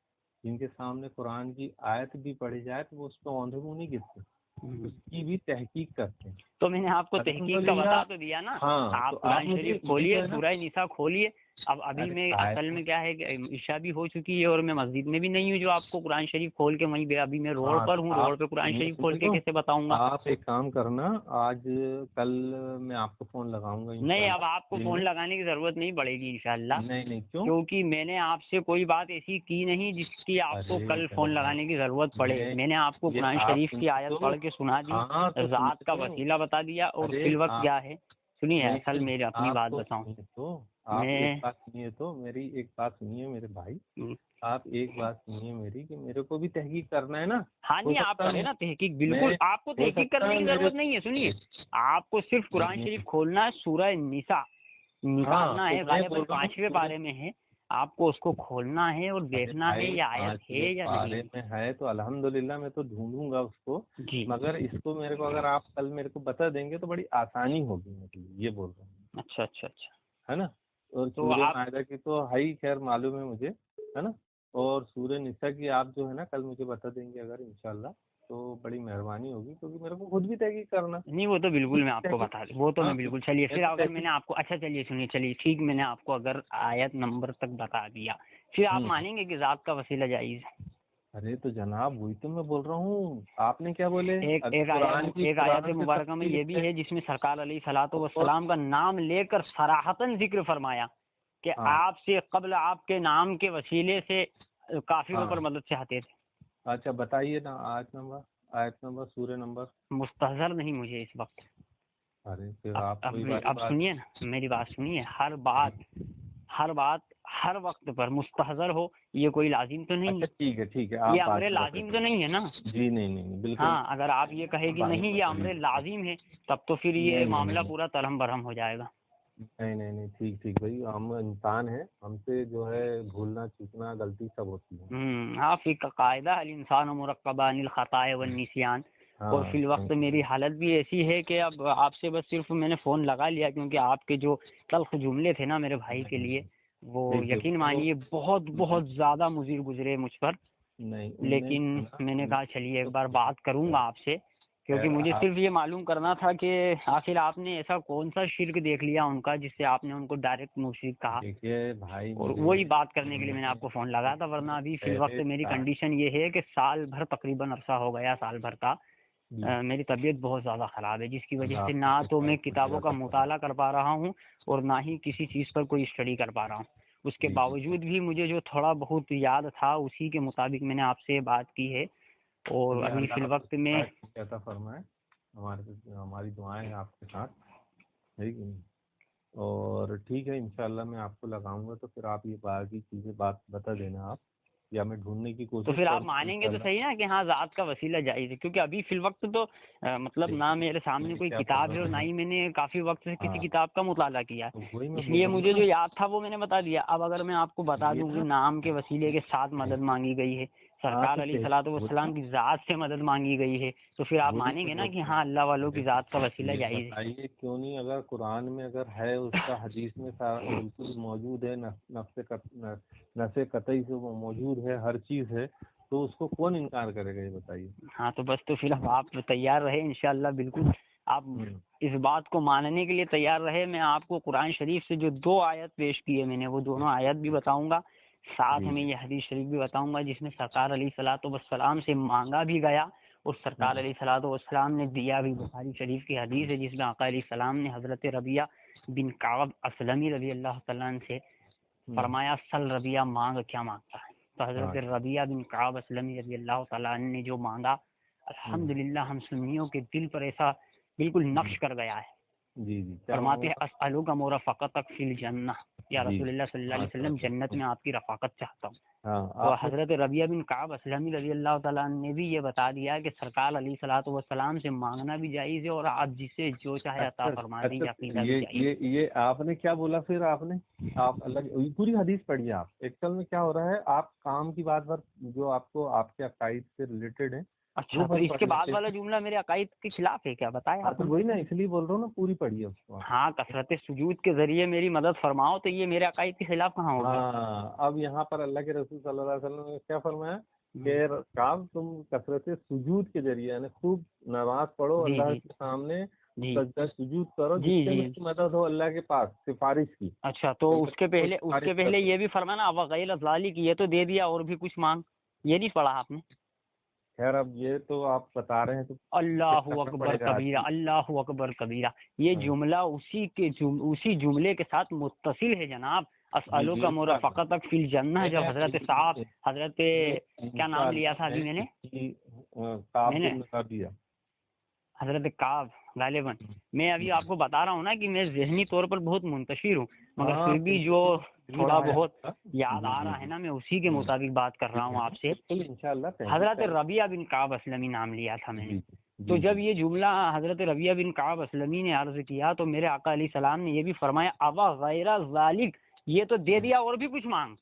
जिनके सामने कुरान की आयत भी पढ़ी जाए तो वो उस पर औंधे मुंह नहीं गिरते, उसकी भी तहकीक करते हैं। तो मैंने आपको तहकीक का बता तो दिया ना। हाँ, आप तो कुरान मुझे शरीफ खोलिए, जो है ना, सूरह निसा खोलिए। अब अभी अरे मैं आयत असल में क्या है कि ईशा भी हो चुकी है और मैं मस्जिद में भी नहीं हूँ जो आपको कुरान शरीफ खोल के वहीं पे, अभी मैं रोड हाँ, पर तो हूँ, आप रोड पे कुरान सुनिए शरीफ खोल सुनिए के तो कैसे बताऊंगा। आप एक काम करना, आज कल मैं आपको फोन लगाऊंगा नहीं, अब इंशाल्लाह आपको दिन फोन में। लगाने की जरूरत नहीं पड़ेगी इंशाल्लाह, नहीं नहीं, क्यों? क्योंकि मैंने आपसे कोई बात ऐसी की नहीं जिसकी आपको अरे कल फोन जनाब, लगाने की जरूरत पड़े। मैं मैंने आपको ये कुरान आप शरीफ की सुनिए आयत तो, पढ़ के सुना दी, हाँ तो ज़ात सुनिए का तो, वसीला बता दिया, और अरे फिल वक्त आप क्या है। सुनिए, नहीं असल सुन, मेरी अपनी आप बात तो बताऊं सुनिए तो, आप एक मैं। बात सुनिए तो, मेरी एक बात सुनिए मेरे भाई, आप एक बात सुनिए मेरी, कि मेरे को भी तहकीक करना है ना। हाँ हो नहीं, आप सकता करें है ना तहकीक, मैं, बिल्कुल आपको हो तहकीक सकता करने है की मेरे, जरूरत नहीं है। सुनिए, आपको सिर्फ कुरान शरीफ खोलना है, सूरह निसा हाँ निकालना तो है, मैं गालिबन बोल रहा हूँ 5वें पारे में है, आपको उसको खोलना है और अरे देखना है भाई ये आयत 5वें है या नहीं पारे में है तो अल्हम्दुलिल्लाह मैं तो ढूंढूंगा उसको, जी। मगर इसको मेरे को अगर आप कल मेरे को बता देंगे तो बड़ी आसानी होगी मेरे लिए, ये बोल रहा हूँ, अच्छा अच्छा अच्छा। है ना। और तो सूर्य आप, मायदा की तो है ही, खैर मालूम है मुझे, है ना। और सूर्य निसा की आप जो है ना कल मुझे बता देंगे अगर इंशाल्लाह, तो बड़ी मेहरबानी होगी, क्योंकि मेरे को खुद भी तहकीक करना नहीं वो तो बिल्कुल मैं आपको तहकीक। बता दूँ, वो तो हाँ मैं तो बिल्कुल। चलिए मैं फिर तो अगर मैंने तहकीक। आपको, अच्छा चलिए सुनिए, चलिए ठीक, मैंने आपको अगर आयत नंबर तक बता दिया, फिर आप हम्म। मानेंगे कि ज़ात का वसीला जायज़ है। अरे तो जनाब वही तो मैं बोल रहा हूँ, आपने क्या बोले, एक अगर एक कुरान की, एक आयत कुरान से मुबारक में ये तफसीर भी है है जिसमें सरकार अलैहिस्सलातु और वस्सलाम का नाम लेकर सराहतन जिक्र फरमाया कि हाँ आपसे कब्ल आपके नाम के वसीले से काफिरों पर हाँ, मदद चाहते थे। अच्छा बताइए ना, आयत नंबर सूर्य नंबर। मुस्तहज़र नहीं मुझे इस वक्त। अरे फिर अब आप अब वही वाली अब बात। सुनिए ना, मेरी बात सुनिए। हर बात हर वक्त पर मुस्तहज़र हो, ये कोई लाजिम तो नहीं अच्छा है, ठीक है ठीक है, ये आप अम्र बाकी लाजिम तो रखें। नहीं है ना। जी नहीं नहीं नहीं, बिल्कुल हाँ, अगर आप ये कहे कि नहीं ये अम्र लाजिम है, तब तो फिर ये नहीं नहीं मामला नहीं पूरा तलहम बरहम हो जाएगा। नहीं नहीं नहीं, ठीक ठीक भाई, हम इंसान हैं, हमसे जो है भूलना चूकना गलती सब होती है। हाँ, फिर कायदा अल इंसान मुरक्कबा अनिल खताए व निसियान। और हाँ फिल वक्त नहीं, मेरी हालत भी ऐसी है कि अब आपसे बस सिर्फ मैंने फ़ोन लगा लिया क्योंकि आपके जो तल्ख जुमले थे ना मेरे भाई के लिए, वो देखिए यकीन वो मानिए बहुत नहीं बहुत ज़्यादा मुज़िर गुजरे मुझ पर। नहीं, उनने लेकिन जो है ना, मैंने कहा चलिए एक तो बार ठीक बात करूंगा है, आपसे, क्योंकि खैर मुझे आप सिर्फ ये मालूम करना था कि आखिर आपने ऐसा कौन सा शिर्क देख लिया उनका जिससे आपने उनको डायरेक्ट मुशरिक कहा। देखिए भाई और मेरे, वही बात करने के लिए मैंने मैंने आपको फ़ोन लगा था, वरना अभी फिल वक्त पहले मेरी कहा कंडीशन ये है कि साल भर तकरीबन अरसा हो गया, साल भर का जी, मेरी तबीयत बहुत ज़्यादा ख़राब है, जिसकी वजह अल्लाह से आपको ना तो शिफा मैं पूरा किताबों का करता है। मुताला कर पा रहा हूँ और ना ही किसी चीज़ पर कोई स्टडी कर पा रहा हूँ। उसके जी जी बावजूद भी मुझे जो थोड़ा बहुत याद था उसी के मुताबिक मैंने आपसे बात की है। और चलिए अभी अल्लाह फिल आपको वक्त में, शिफा अता फरमाए, हमारी दुआएं हैं आपके साथ, है कि नहीं। और ठीक है इंशाल्लाह मैं आपको लगाऊंगा, तो फिर आप ये बाकी चीज़ें बात बता देना आप, या मैं ढूंढने की तो कोशिश फिर आप करूंगा मानेंगे तो इंशाल्लाह। सही ना कि हाँ ज़ात का वसीला जायज़ है, क्योंकि अभी फिल वक्त तो मतलब ना देखिए मेरे सामने मैं कोई क्या बोल किताब है रहा और ना हूँ, ही मैंने काफ़ी वक्त से किसी हाँ किताब का मुताला किया, तो वही मैं बोल इसलिए रहा हूँ मुझे जो ना, याद था वो मैंने बता दिया। अब अगर मैं आपको बता ये दूं कि ना, नाम के वसीले के साथ मदद मांगी गई है, हाँ सरकार तो अलैहिस्सलातु वो वस्सलाम की ज़ात से मदद मांगी गई है, तो फिर आप वही तो मानेंगे ना बोल कि रहा हूँ। हाँ अल्लाह वालों की अरे ज़ात का वसीला ये जायज़ है। बताइए क्यों नहीं, अगर कुरान में अगर है उसका, हदीस में बिल्कुल मौजूद है, नफ़े कतई से वो मौजूद है, हर चीज़ है, तो उसको कौन इनकार करेगा, ये बताइए। हाँ तो बस, तो फिर अब आप तैयार रहे इंशाल्लाह, बिल्कुल आप हम्म, इस बात को मानने के लिए तैयार रहे। मैं आपको कुरान शरीफ से जो 2 आयत पेश की है मैंने, वो दोनों आयत भी बताऊंगा, साथ जी में जी, ये हदीस शरीफ भी बताऊंगा जिसमें सरकार अलैहिस्सलातु वस्सलाम से मांगा भी गया और सरकार हम्म, अलैहिस्सलातु वस्सलाम ने दिया भी। बुखारी शरीफ की हदीस है जिसमें आका अलैहिस्सलाम ने हज़रत रबिया बिन काब असलमी रज़ी अल्लाह तआला अन्हु से हम्म, फरमाया, सल रबिया मांग क्या मांगता है। तो हाँ हज़रत रबिया बिन काब असलमी रज़ी अल्लाह तआला अन्हु ने जो मांगा, हम्म, अल्हम्दुलिल्लाह हम सुन्नियों के दिल पर ऐसा बिल्कुल हम्म, नक्श कर गया है। जी जी, क्या फरमाते मांगा? हैं, असअलुका मुरफ़क़तक फिल जन्नह, या जी रसूलुल्लाह सल्लल्लाहु अलैहि माशा वसल्लम जन्नत में आपकी रफ़ाकत चाहता हूँ। हाँ तो आपने, हज़रत रबिया बिन काब असलमी रज़ी अल्लाह तआला अन्हु ने भी ये बता दिया कि सरकार अलैहिस्सलातु वस्सलाम से मांगना भी जायज़ है और आप जिसे जो चाहे अता अच्छा फरमा दें, अच्छा, ये अक़ीदा भी ये जायज़ ये ये आपने क्या बोला फिर, आपने, आप अलग पूरी हदीस पढ़िए आप। एक्चुअल में क्या हो रहा है, आप काम की बात पर जो आपको आपके अकाइद से रिलेटेड है अच्छा, तो इसके बाद वाला जुमला मेरे अकायद के खिलाफ है क्या, बताया? तो वही ना, इसलिए बोल रहा हूँ ना, पूरी पढ़िए उसको। हाँ, कसरत सुजूद के जरिए मेरी मदद फरमाओ, तो ये मेरे अकायद के खिलाफ कहाँ होगा? हाँ, अब यहाँ पर अल्लाह के रसूल सल्लल्लाहु अलैहि वसल्लम ने क्या फरमाया कि काम तुम कसरत सुजूद के जरिए यानी खूब नमाज पढ़ो, जी अल्लाह जी के सामने जी सजदा सुजूद करो, जी जिससे जी। मेरी मदद हो अल्लाह के पास सिफारिश की। अच्छा, तो उसके पहले ये भी फरमाना अब गैर ज़ालिक, ये तो दे दिया और भी कुछ मांग, ये नहीं पढ़ा आपने? खैर अब ये तो आप बता रहे हैं तो अल्लाहु करना अकबर पड़ेगा कबीरा, आदमी। अल्लाहु अकबर कबीरा, ये हाँ। जुमला उसी जुमले के साथ मुत्तसिल है जनाब। जी असअलु जी का इंशाअल्लाह। मुरफ़क़तक फिल जन्नह, जब हजरत क्या नाम लिया था अभी मैंने? काब मैंने बिन रबिया। हजरत काब गालिबन। मैं अभी आपको बता रहा हूँ ना कि मैं ज़हनी तौर पर बहुत मुंतशिर हूँ, मगर हाँ फिर भी जो बिल्कुल थोड़ा आया बहुत था। याद जी आ जी रहा है जी। ना, मैं उसी के मुताबिक बात कर रहा हूँ आपसे। बिल्कुल इंशाअल्लाह तहरीर हजरत करें। रबिया बिन काब असलमी नाम लिया था मैंने। जी तो जी जब जी ये जुमला हजरत रबिया बिन काब असलमी ने अर्ज किया तो मेरे आका अलैहि सलाम ने ये भी फरमाया अवा गैरा ज़ालिक, ये तो दे दिया और भी कुछ मांग।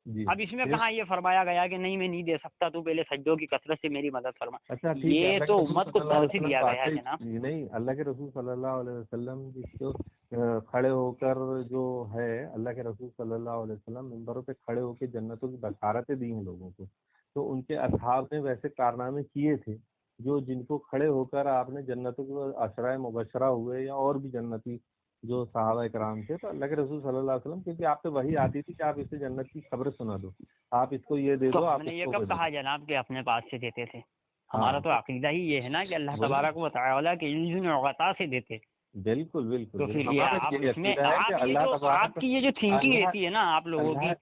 जी। अब इसमें फिर कहाँ ये फरमाया गया कि नहीं मैं नहीं दे सकता, तू पहले सज्जों की कसरत से मेरी मदद फरमा। अच्छा ठीक है, ये अल्लाह तो के रसूल उम्मत को सल्लल्लाहु दर्श अलैहि वसल्लम दिया गया है वाकई जनाब। ये नहीं, अल्लाह के रसूल सल्लल्लाहु अलैहि वसल्लम जिसको खड़े होकर जो है, अल्लाह के रसूल सल्लल्लाहु अलैहि वसल्लम मिंबरों पे खड़े होकर जन्नतों की बशारतें दी हैं लोगों को, तो उनके असहाब ने वैसे कारनामे किए थे जो जिनको खड़े होकर आपने जन्नतों के अशराए मुबशरा हुए या और भी जन्नती जो सहाबा इकराम थे, तो अल्लाह के रसूल सल्लल्लाहु अलैहि वसल्लम, क्योंकि आप पे वही आती थी कि आप इसे जन्नत की खबर सुना दो, आप इसको ये दे तो दो, आप हमने ये इसको कब वो दे कहा दो। जनाब कि अपने पास से देते थे? हमारा हाँ तो अकीदा ही ये है ना कि अल्लाह वही ना। तबारक व तआला के इल्म और अता से देते। बिल्कुल बिल्कुल तो बिल्कुल, फिर ये हमारा आप यही इसमें अकीदा है कि अल्लाह तबारक आपकी ये जो थिंकिंग अल्लाह रहती है ना आप लोगों की, अल्लाह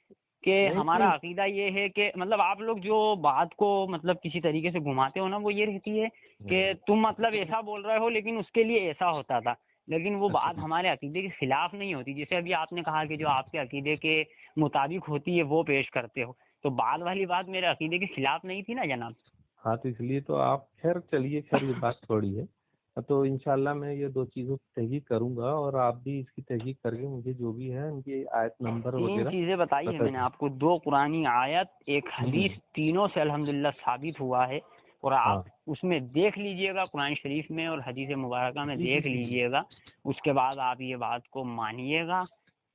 कि नहीं हमारा नहीं। अकीदा ये है कि मतलब आप लोग जो बात को मतलब किसी तरीके से घुमाते हो ना, वो ये रहती है कि तुम मतलब ऐसा बोल रहे हो लेकिन उसके लिए ऐसा होता था, लेकिन वो बात हमारे अकीदे के खिलाफ नहीं होती। जैसे अभी आपने कहा कि जो आपके अकीदे के मुताबिक होती है वो पेश करते हो, तो बाद वाली बात मेरे अकीदे के खिलाफ नहीं थी ना जनाब। हाँ तो इसलिए तो आप खैर चलिए, खैर ये बात थोड़ी है, तो इंशाल्लाह मैं ये दो चीज़ों की तहकीक करूंगा और आप भी इसकी तहकीक करके मुझे जो भी है उनकी आयत नंबर तीन वगैरह चीजें बताई है मैंने बताइए। आपको, 2 कुरानी आयत, एक हदीस, तीनों से अल्हम्दुलिल्लाह साबित हुआ है। और हाँ आप उसमें देख लीजिएगा, कुरान शरीफ में और हदीस मुबारका में जी जी देख जी जी। लीजिएगा, उसके बाद आप ये बात को मानिएगा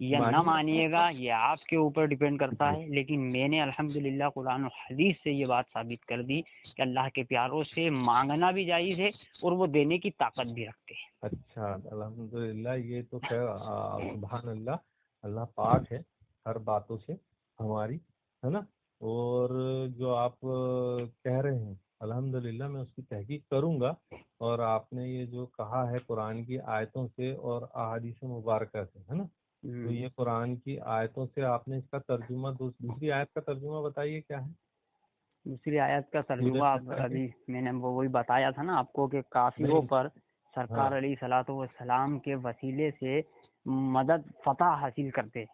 या न मानिए मानिएगा, ये आपके ऊपर डिपेंड करता जी। है। लेकिन मैंने अल्हम्दुलिल्लाह कुरान और हदीस से ये बात साबित कर दी कि अल्लाह के प्यारों से मांगना भी जायज़ है और वो देने की ताकत भी रखते हैं। अच्छा अल्हम्दुलिल्लाह, ये तो खैर सुभान अल्लाह, अल्लाह पाक है हर बातों से हमारी, है ना। और जो आप कह रहे हैं अल्हम्दुलिल्लाह मैं उसकी तहकीक करूंगा, और आपने ये जो कहा है कुरान की आयतों से और अहादीस मुबारका से, है ना, तो ये कुरान की आयतों से आपने इसका तर्जुमा दूसरी आयत का तर्जुमा बताइए क्या है। दूसरी आयत का सूरह तर्जुमा निसा के अभी मैंने वो वही बताया था ना आपको कि काफिरों नहीं। पर सरकार हाँ अलैहिस्सलातु वस्सलाम के वसीले से मदद फतह हासिल करते,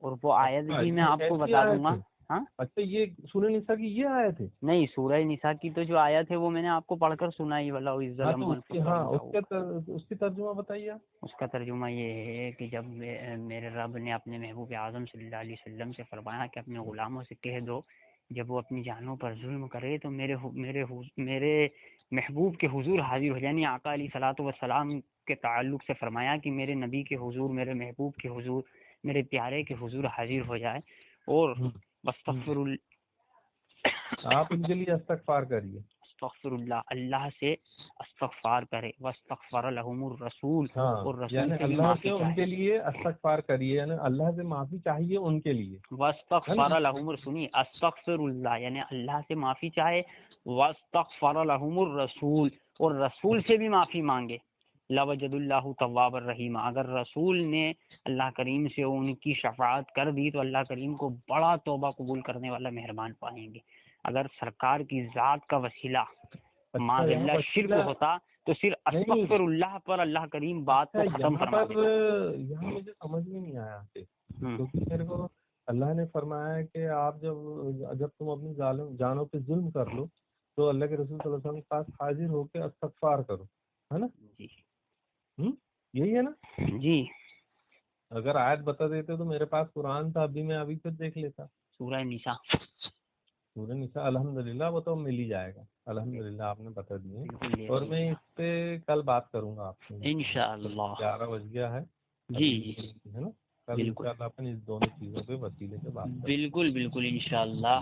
और वो आयत अच्छा भी मैं ये आपको ऐसी बता आयत दूंगा। है। हाँ, अच्छा ये सूरह निसा की ये आयत है। नहीं, सूरह निसा की तो जो आयत है वो मैंने आपको पढ़कर सुनाई, वाला हाँ तो उसकी, हाँ उसकी तर्जुमा बताइए आप। उसका तर्जुमा ये है कि जब मेरे रब ने अपने महबूब आज़म सल्लल्लाहु अलैहि वसल्लम से फरमाया कि अपने ग़ुलामों से कह दो जब वो अपनी जानों पर जुल्म करे तो मेरे महबूब के हुजूर हाजिर हो जाए, यानी आका अलैहिस्सलातु वस्सलाम के ताल्लुक से फरमाया कि मेरे नबी के हुजूर, मेरे महबूब के हुजूर, मेरे प्यारे के हुजूर हाजिर हो जाए और वस्तगफिरुल आप इनके लिए इस्तगफार करिए। अस्तगफिरुल्लाह, अल्लाह से इस्तगफार करे, वस्तगफर लहुमुर रसूल, हाँ और रसूल यानी से भी अल्लाह माफ़ी से चाहे, उनके लिए इस्तगफार करिए, यानी अल्लाह से माफी चाहिए उनके लिए, है ना। वस्तगफर लहुमुर, सुनिए, अस्तगफिरुल्लाह यानी अल्लाह से माफ़ी चाहे, वस्तगफर लहुमुर रसूल, और रसूल से भी माफ़ी मांगे, लवजदुल्लाहु तव्वाबर रहीम, अगर रसूल ने अल्लाह करीम से उनकी शफाअत कर दी तो अल्लाह करीम को बड़ा तौबा कबूल करने वाला मेहरबान पाएंगे। अगर सरकार की ज़ात का वसीला अच्छा यहाँ माज़िल्ला शिर्क वसीला होता तो सिर्फ नहीं। अस्तगफिरुल्लाह पर अल्लाह करीम बात अच्छा को ख़त्म यहाँ फरमा पर, देता। यहाँ मुझे समझ में नहीं आया आपसे, क्योंकि मेरे को अल्लाह ने फरमाया कि आप जब जब तुम अपनी जानों पे जुल्म कर लो तो अल्लाह के रसूल सल्लल्लाहु अलैहि वसल्लम के पास हाजिर होकर इस्तगफार करो, है ना। जी यही है ना। जी, अगर आयत बता देते तो मेरे पास कुरान था, अभी मैं अभी फिर देख लेता। सूरह निसा सूरह निसा अल्हम्दुलिल्लाह वो तो मिल ही जाएगा, अल्हम्दुलिल्लाह आपने बता दिए। बिल्कुल ले और मैं इस पे कल बात करूंगा आपसे, इंशाअल्लाह। 11 बज गया है जी है ना, कल बिल्कुल इंशाअल्लाह अपन इस दोनों चीज़ों पे वसीले से बात करेंगे। बिल्कुल बिल्कुल इंशाअल्लाह।